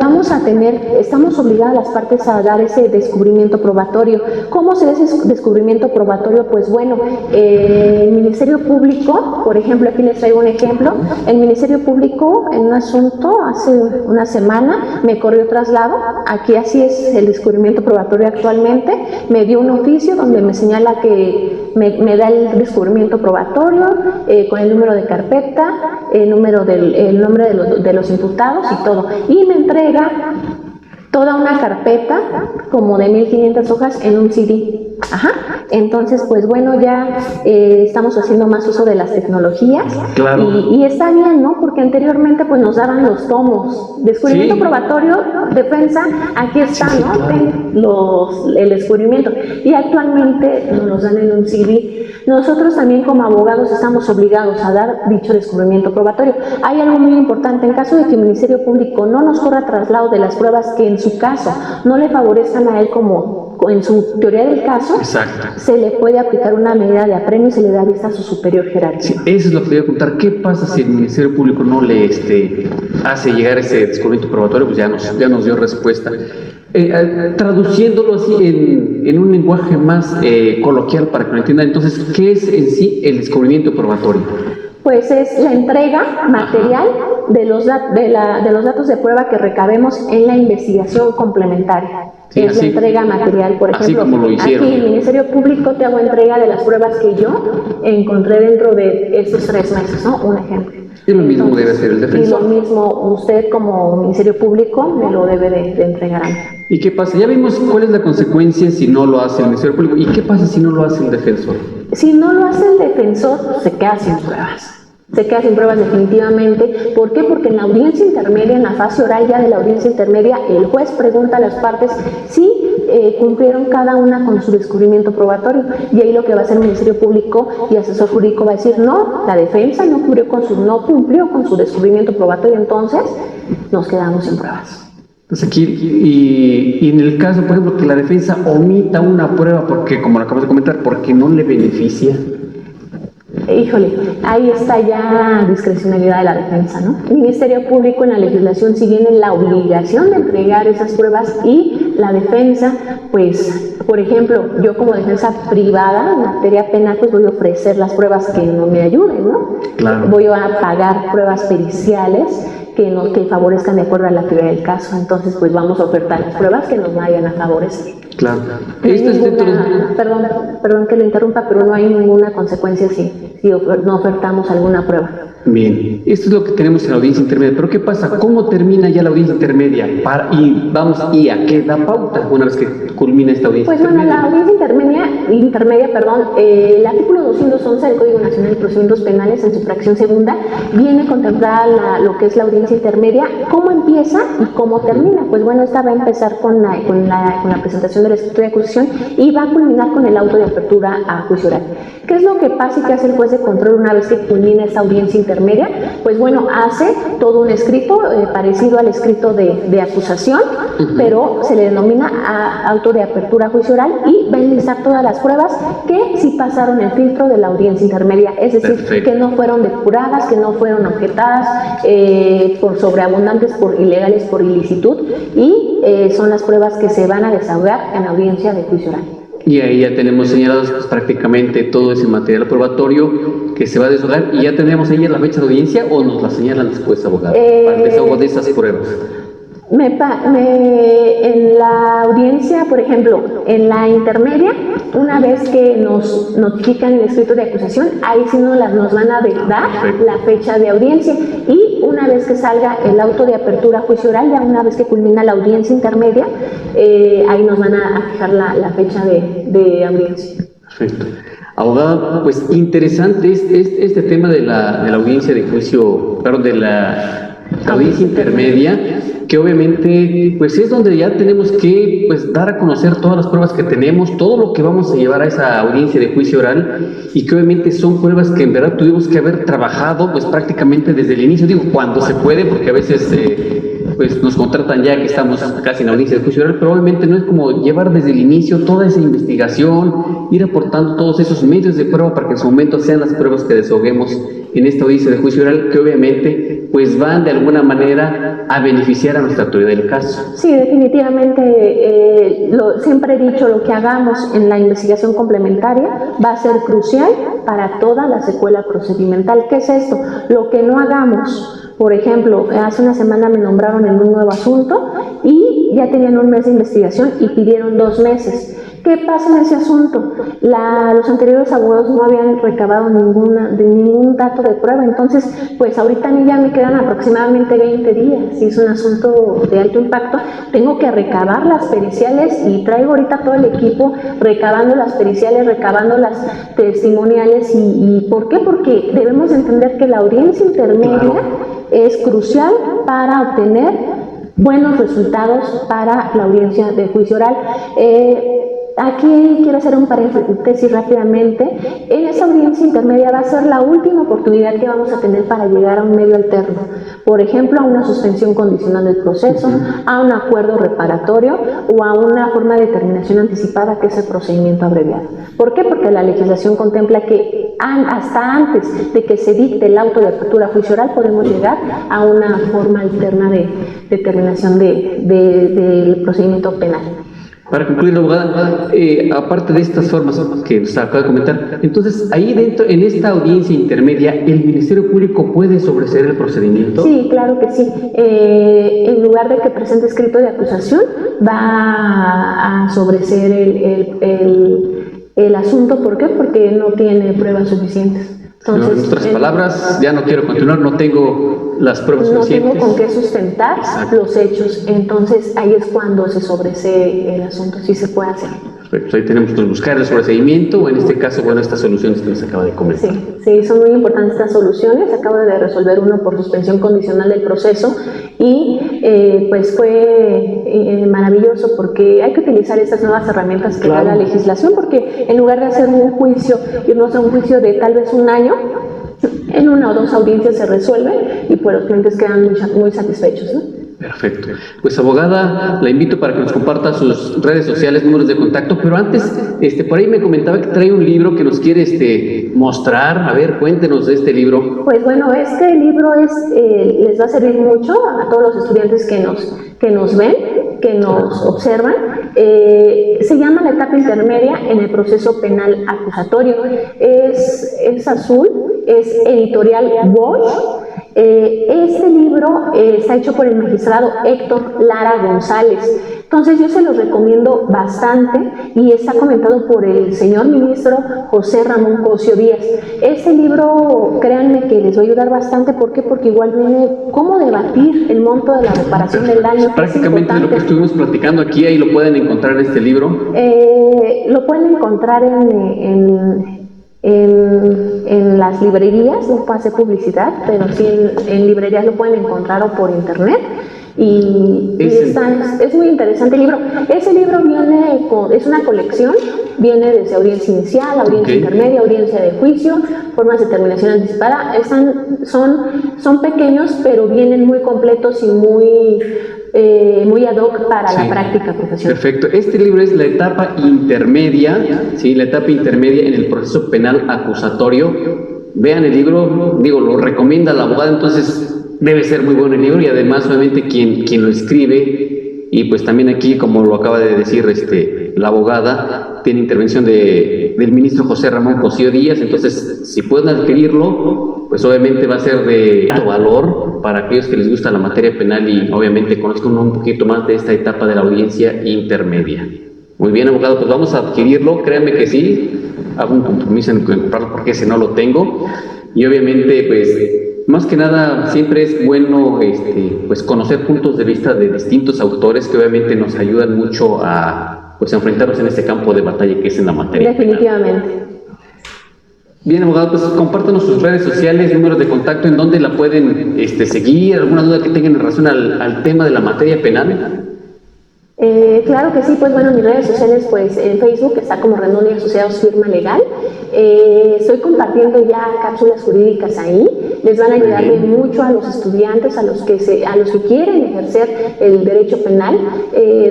estamos obligadas las partes a dar ese descubrimiento probatorio. ¿Cómo se da ese descubrimiento probatorio? Pues bueno, el Ministerio Público, por ejemplo, aquí les traigo un ejemplo, el Ministerio Público en un asunto hace una semana me corrió traslado, aquí así es el descubrimiento probatorio actualmente, me dio un oficio donde me señala que me da el descubrimiento probatorio con el número de carpeta, el nombre de los imputados y todo, y me entrega toda una carpeta como de 1500 hojas en un CD. Entonces, pues bueno, ya estamos haciendo más uso de las tecnologías. Claro. Y está bien, ¿no? Porque anteriormente pues nos daban los tomos. Descubrimiento probatorio, defensa, aquí está, ¿no? El descubrimiento. Y actualmente nos los dan en un CD. Nosotros también como abogados estamos obligados a dar dicho descubrimiento probatorio. Hay algo muy importante, en caso de que el Ministerio Público no nos corra traslado de las pruebas que en su caso no le favorezcan a él como en su teoría del caso, exacto, se le puede aplicar una medida de apremio y se le da vista a su superior jerárquico. Sí, eso es lo que te voy a contar. ¿Qué pasa si el Ministerio Público no le hace llegar ese descubrimiento probatorio? Pues ya nos dio respuesta. Traduciéndolo así en un lenguaje más coloquial para que lo entiendan, entonces, ¿qué es en sí el descubrimiento probatorio? Pues es la entrega material de los datos de prueba que recabemos en la investigación complementaria. Sí, es la entrega material, por ejemplo. Así como lo hicieron. Aquí el Ministerio Público te hago entrega de las pruebas que yo encontré dentro de estos 3 meses, ¿no? Un ejemplo. Y lo mismo debe hacer el defensor. Y lo mismo usted como Ministerio Público me lo debe de entregar a mí. ¿Y qué pasa? Ya vimos cuál es la consecuencia si no lo hace el Ministerio Público. ¿Y qué pasa si no lo hace el defensor? Si no lo hace el defensor, se queda sin pruebas. Se queda sin pruebas definitivamente. ¿Por qué? Porque en la audiencia intermedia, en la fase oral ya de la audiencia intermedia, el juez pregunta a las partes si cumplieron cada una con su descubrimiento probatorio. Y ahí lo que va a hacer el Ministerio Público y asesor jurídico va a decir, no, la defensa no cumplió con su descubrimiento probatorio, entonces nos quedamos sin pruebas. Entonces aquí, y en el caso, por ejemplo, que la defensa omita una prueba porque, como lo acabas de comentar, porque no le beneficia. Híjole, ahí está ya la discrecionalidad de la defensa, ¿no? El Ministerio Público en la legislación sí tiene la obligación de entregar esas pruebas y la defensa, pues, por ejemplo, yo como defensa privada en materia penal, pues voy a ofrecer las pruebas que no me ayuden, ¿no? Claro. Voy a pagar pruebas periciales que favorezcan de acuerdo a la actividad del caso. Entonces, pues vamos a ofertar las pruebas que nos vayan a favorecer. Claro. Perdón que lo interrumpa, pero no hay ninguna consecuencia si no ofertamos alguna prueba. Bien, esto es lo que tenemos en la audiencia intermedia. Pero ¿qué pasa? ¿Cómo termina ya la audiencia intermedia? ¿Y a qué da pauta una vez que culmina esta audiencia intermedia? Pues bueno, la audiencia intermedia, el artículo 211 del Código Nacional de Procedimientos Penales en su fracción segunda viene contemplada lo que es la audiencia intermedia, cómo empieza y cómo termina. Pues bueno, esta va a empezar con la presentación de la escritura de acusación y va a culminar con el auto de apertura a juicio oral. ¿Qué es lo que pasa y qué hace el juez de control una vez que culmina esta audiencia intermedia? Pues bueno, hace todo un escrito parecido al escrito de acusación, pero se le denomina auto de apertura a juicio oral y va a enlistar todas las pruebas que sí pasaron el filtro de la audiencia intermedia, es decir, perfecto, que no fueron depuradas, que no fueron objetadas por sobreabundantes, por ilegales, por ilicitud, y son las pruebas que se van a desahogar en la audiencia de juicio oral. Y ahí ya tenemos señalados pues, prácticamente todo ese material probatorio que se va a desahogar, y ya tenemos ahí la fecha de audiencia, o nos la señalan después, abogado, para el desahogo de esas pruebas. En la audiencia, por ejemplo, en la intermedia, una vez que nos notifican el escrito de acusación, ahí sí nos van a dar la fecha de audiencia, y una vez que salga el auto de apertura a juicio oral, ya una vez que culmina la audiencia intermedia, ahí nos van a fijar la fecha de audiencia. Perfecto. Abogada, pues interesante este tema de la audiencia de juicio, perdón, de la audiencia intermedia, que obviamente pues es donde ya tenemos que pues dar a conocer todas las pruebas que tenemos, todo lo que vamos a llevar a esa audiencia de juicio oral, y que obviamente son pruebas que en verdad tuvimos que haber trabajado pues prácticamente desde el inicio, digo cuando se puede, porque a veces pues nos contratan ya que estamos casi en la audiencia de juicio oral, pero obviamente no es como llevar desde el inicio toda esa investigación, ir aportando todos esos medios de prueba para que en su momento sean las pruebas que desahoguemos en esta audiencia de juicio oral, que obviamente pues van de alguna manera a beneficiar a nuestra autoridad del caso. Sí, definitivamente, siempre he dicho, lo que hagamos en la investigación complementaria va a ser crucial para toda la secuela procedimental. ¿Qué es esto? Lo que no hagamos. Por ejemplo, hace una semana me nombraron en un nuevo asunto y ya tenían un mes de investigación y pidieron 2 meses. ¿Qué pasa en ese asunto? Los anteriores abogados no habían recabado ningún dato de prueba, entonces, pues ahorita a mí ya me quedan aproximadamente 20 días. Si es un asunto de alto impacto, tengo que recabar las periciales y traigo ahorita todo el equipo recabando las periciales, recabando las testimoniales. ¿Y por qué? Porque debemos entender que la audiencia intermedia es crucial para obtener buenos resultados para la audiencia de juicio oral. Aquí quiero hacer un paréntesis rápidamente. En esa audiencia intermedia va a ser la última oportunidad que vamos a tener para llegar a un medio alterno. Por ejemplo, a una suspensión condicional del proceso, a un acuerdo reparatorio o a una forma de terminación anticipada, que es el procedimiento abreviado. ¿Por qué? Porque la legislación contempla que hasta antes de que se dicte el auto de apertura a juicio oral podemos llegar a una forma alterna de terminación del procedimiento penal. Para concluir, abogada, aparte de estas formas que nos acaba de comentar, entonces ahí dentro, en esta audiencia intermedia, ¿el Ministerio Público puede sobreseer el procedimiento? Sí, claro que sí. En lugar de que presente escrito de acusación, va a sobreseer el asunto. ¿Por qué? Porque no tiene pruebas suficientes. Entonces, en otras palabras, ya no quiero continuar, no tengo las pruebas suficientes. No tengo con qué sustentar los hechos, entonces ahí es cuando se sobresee el asunto, sí se puede hacer. Perfecto, ahí tenemos que buscar el sobreseimiento, o en este caso, bueno, estas soluciones que nos acaba de comentar. Sí, son muy importantes estas soluciones. Acabo de resolver uno por suspensión condicional del proceso y pues fue maravilloso, porque hay que utilizar estas nuevas herramientas que da la legislación, porque en lugar de hacer un juicio, irnos a un juicio de tal vez un año, en 1 o 2 audiencias se resuelve y pues los clientes quedan muy satisfechos, ¿no? Perfecto. Pues abogada, la invito para que nos comparta sus redes sociales, números de contacto, pero antes, por ahí me comentaba que trae un libro que nos quiere mostrar. A ver, cuéntenos de este libro. Pues bueno, este libro les va a servir mucho a todos los estudiantes que nos ven, que nos observan. Se llama La etapa intermedia en el proceso penal acusatorio. Es azul, es editorial Bosch. Este libro está hecho por el magistrado Héctor Lara González. Entonces yo se los recomiendo bastante y está comentado por el señor ministro José Ramón Cosio Díaz. Este libro, créanme que les va a ayudar bastante. ¿Por qué? Porque igual viene cómo debatir el monto de la reparación del daño. Prácticamente lo que estuvimos platicando aquí, ahí lo pueden encontrar en este libro. Lo pueden encontrar en las librerías, no puedo hacer publicidad, pero sí en librerías lo pueden encontrar o por internet. Y es muy interesante el libro. Ese libro es una colección, viene desde audiencia inicial, audiencia intermedia, audiencia de juicio, formas de terminación anticipada. Son pequeños, pero vienen muy completos y muy ad hoc para la práctica profesional. Perfecto. Este libro es la etapa intermedia, la etapa intermedia en el proceso penal acusatorio. Vean el libro, lo recomienda la abogada, entonces debe ser muy bueno el libro, y además obviamente quien lo escribe, y pues también aquí, como lo acaba de decir la abogada, tiene intervención del ministro José Ramón Cosío Díaz. Entonces, si pueden adquirirlo, pues obviamente va a ser de alto valor para aquellos que les gusta la materia penal y obviamente conozcan un poquito más de esta etapa de la audiencia intermedia. Muy bien, abogado, pues vamos a adquirirlo, créanme que sí, hago un compromiso en comprarlo porque ese no lo tengo, y obviamente pues más que nada siempre es bueno pues conocer puntos de vista de distintos autores que obviamente nos ayudan mucho a pues enfrentarnos en este campo de batalla que es en la materia. Definitivamente. penal. Bien, abogado, pues compártanos sus redes sociales, números de contacto, en donde la pueden seguir, alguna duda que tengan en relación al tema de la materia penal. Claro que sí, pues bueno, mis redes sociales, pues en Facebook está como Rendón y Asociados Firma Legal. Estoy compartiendo ya cápsulas jurídicas ahí. Les van a ayudar mucho a los estudiantes, a los que quieren ejercer el derecho penal.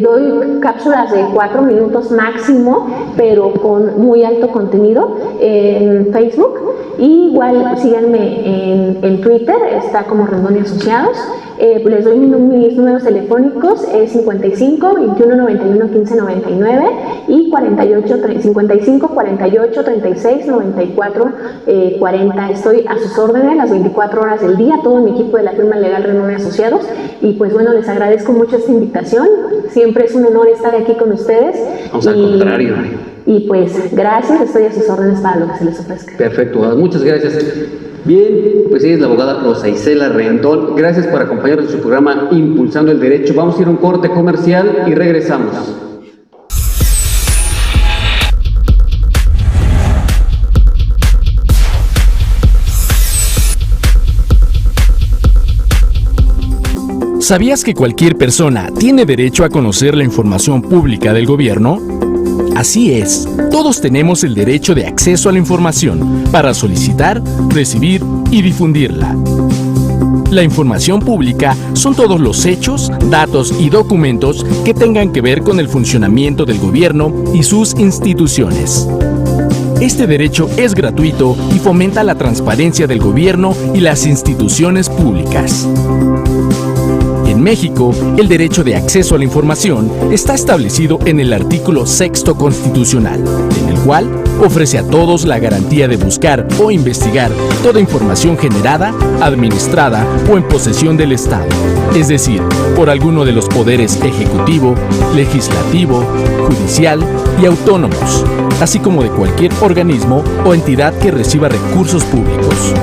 Doy cápsulas de 4 minutos máximo, pero con muy alto contenido en Facebook. Y igual síganme en Twitter, está como Rendón y Asociados. Les doy mis números telefónicos, es 55 21 91 15 99 y 55 48 36 94 40. Estoy a sus órdenes las 24 horas del día, todo mi equipo de la firma legal Rendón y Asociados. Y pues bueno, les agradezco mucho esta invitación. Siempre es un honor estar aquí con ustedes. Vamos al contrario. Y pues gracias, estoy a sus órdenes para lo que se les ofrezca. Perfecto, muchas gracias. Bien, pues ella es la abogada Rosa Isela Rendón. Gracias por acompañarnos en su programa Impulsando el Derecho. Vamos a ir a un corte comercial y regresamos. ¿Sabías que cualquier persona tiene derecho a conocer la información pública del gobierno? Así es, todos tenemos el derecho de acceso a la información para solicitar, recibir y difundirla. La información pública son todos los hechos, datos y documentos que tengan que ver con el funcionamiento del gobierno y sus instituciones. Este derecho es gratuito y fomenta la transparencia del gobierno y las instituciones públicas. En México, el derecho de acceso a la información está establecido en el artículo 6º constitucional, en el cual ofrece a todos la garantía de buscar o investigar toda información generada, administrada o en posesión del Estado, es decir, por alguno de los poderes ejecutivo, legislativo, judicial y autónomos, así como de cualquier organismo o entidad que reciba recursos públicos.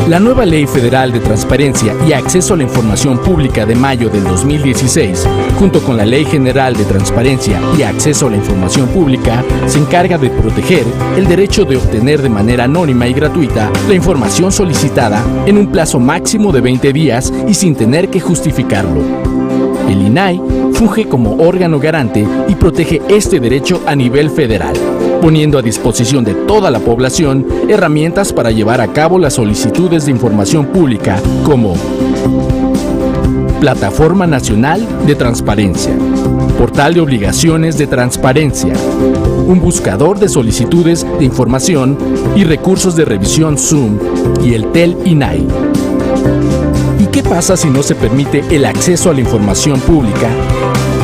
La nueva Ley Federal de Transparencia y Acceso a la Información Pública de mayo del 2016, junto con la Ley General de Transparencia y Acceso a la Información Pública, se encarga de proteger el derecho de obtener de manera anónima y gratuita la información solicitada en un plazo máximo de 20 días y sin tener que justificarlo. El INAI funge como órgano garante y protege este derecho a nivel federal, poniendo a disposición de toda la población herramientas para llevar a cabo las solicitudes de información pública como Plataforma Nacional de Transparencia, Portal de Obligaciones de Transparencia, un buscador de solicitudes de información y recursos de revisión Zoom y el TEL INAI. ¿Y qué pasa si no se permite el acceso a la información pública?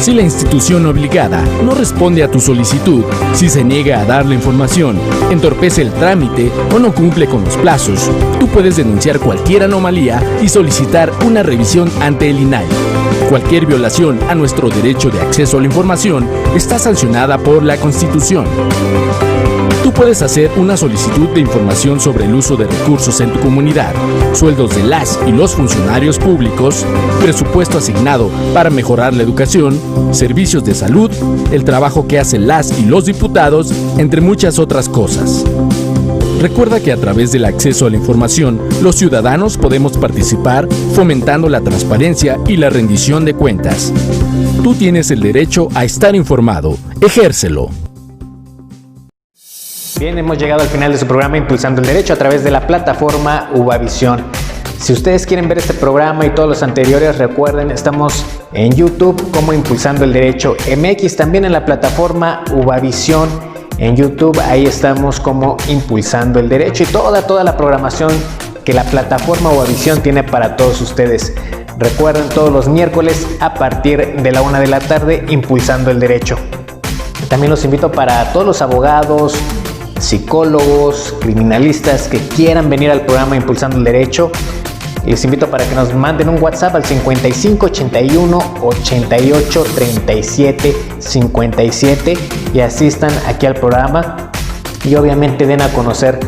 Si la institución obligada no responde a tu solicitud, si se niega a dar la información, entorpece el trámite o no cumple con los plazos, tú puedes denunciar cualquier anomalía y solicitar una revisión ante el INAI. Cualquier violación a nuestro derecho de acceso a la información está sancionada por la Constitución. Tú puedes hacer una solicitud de información sobre el uso de recursos en tu comunidad, sueldos de las y los funcionarios públicos, presupuesto asignado para mejorar la educación, servicios de salud, el trabajo que hacen las y los diputados, entre muchas otras cosas. Recuerda que a través del acceso a la información, los ciudadanos podemos participar fomentando la transparencia y la rendición de cuentas. Tú tienes el derecho a estar informado. Ejércelo. Bien, hemos llegado al final de su programa Impulsando el Derecho a través de la plataforma Uvavisión. Si ustedes quieren ver este programa y todos los anteriores, recuerden, estamos en YouTube como Impulsando el Derecho MX, también en la plataforma Uvavisión en YouTube, ahí estamos como Impulsando el Derecho y toda la programación que la plataforma Uvavisión tiene para todos ustedes. Recuerden, todos los miércoles a partir de la 1 de la tarde, Impulsando el Derecho. También los invito para todos los abogados, psicólogos, criminalistas que quieran venir al programa Impulsando el Derecho. Les invito para que nos manden un WhatsApp al 55 81 88 37 57 y asistan aquí al programa y obviamente den a conocer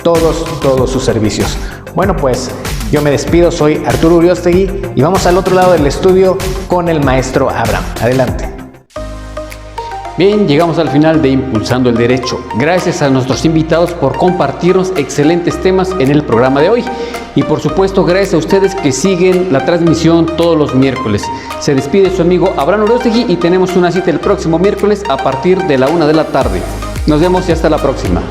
todos sus servicios. Bueno, pues yo me despido, soy Arturo Uriostegui y vamos al otro lado del estudio con el maestro Abraham. Adelante. Bien, llegamos al final de Impulsando el Derecho. Gracias a nuestros invitados por compartirnos excelentes temas en el programa de hoy. Y por supuesto, gracias a ustedes que siguen la transmisión todos los miércoles. Se despide su amigo Abraham Uriostegui y tenemos una cita el próximo miércoles a partir de la 1 de la tarde. Nos vemos y hasta la próxima.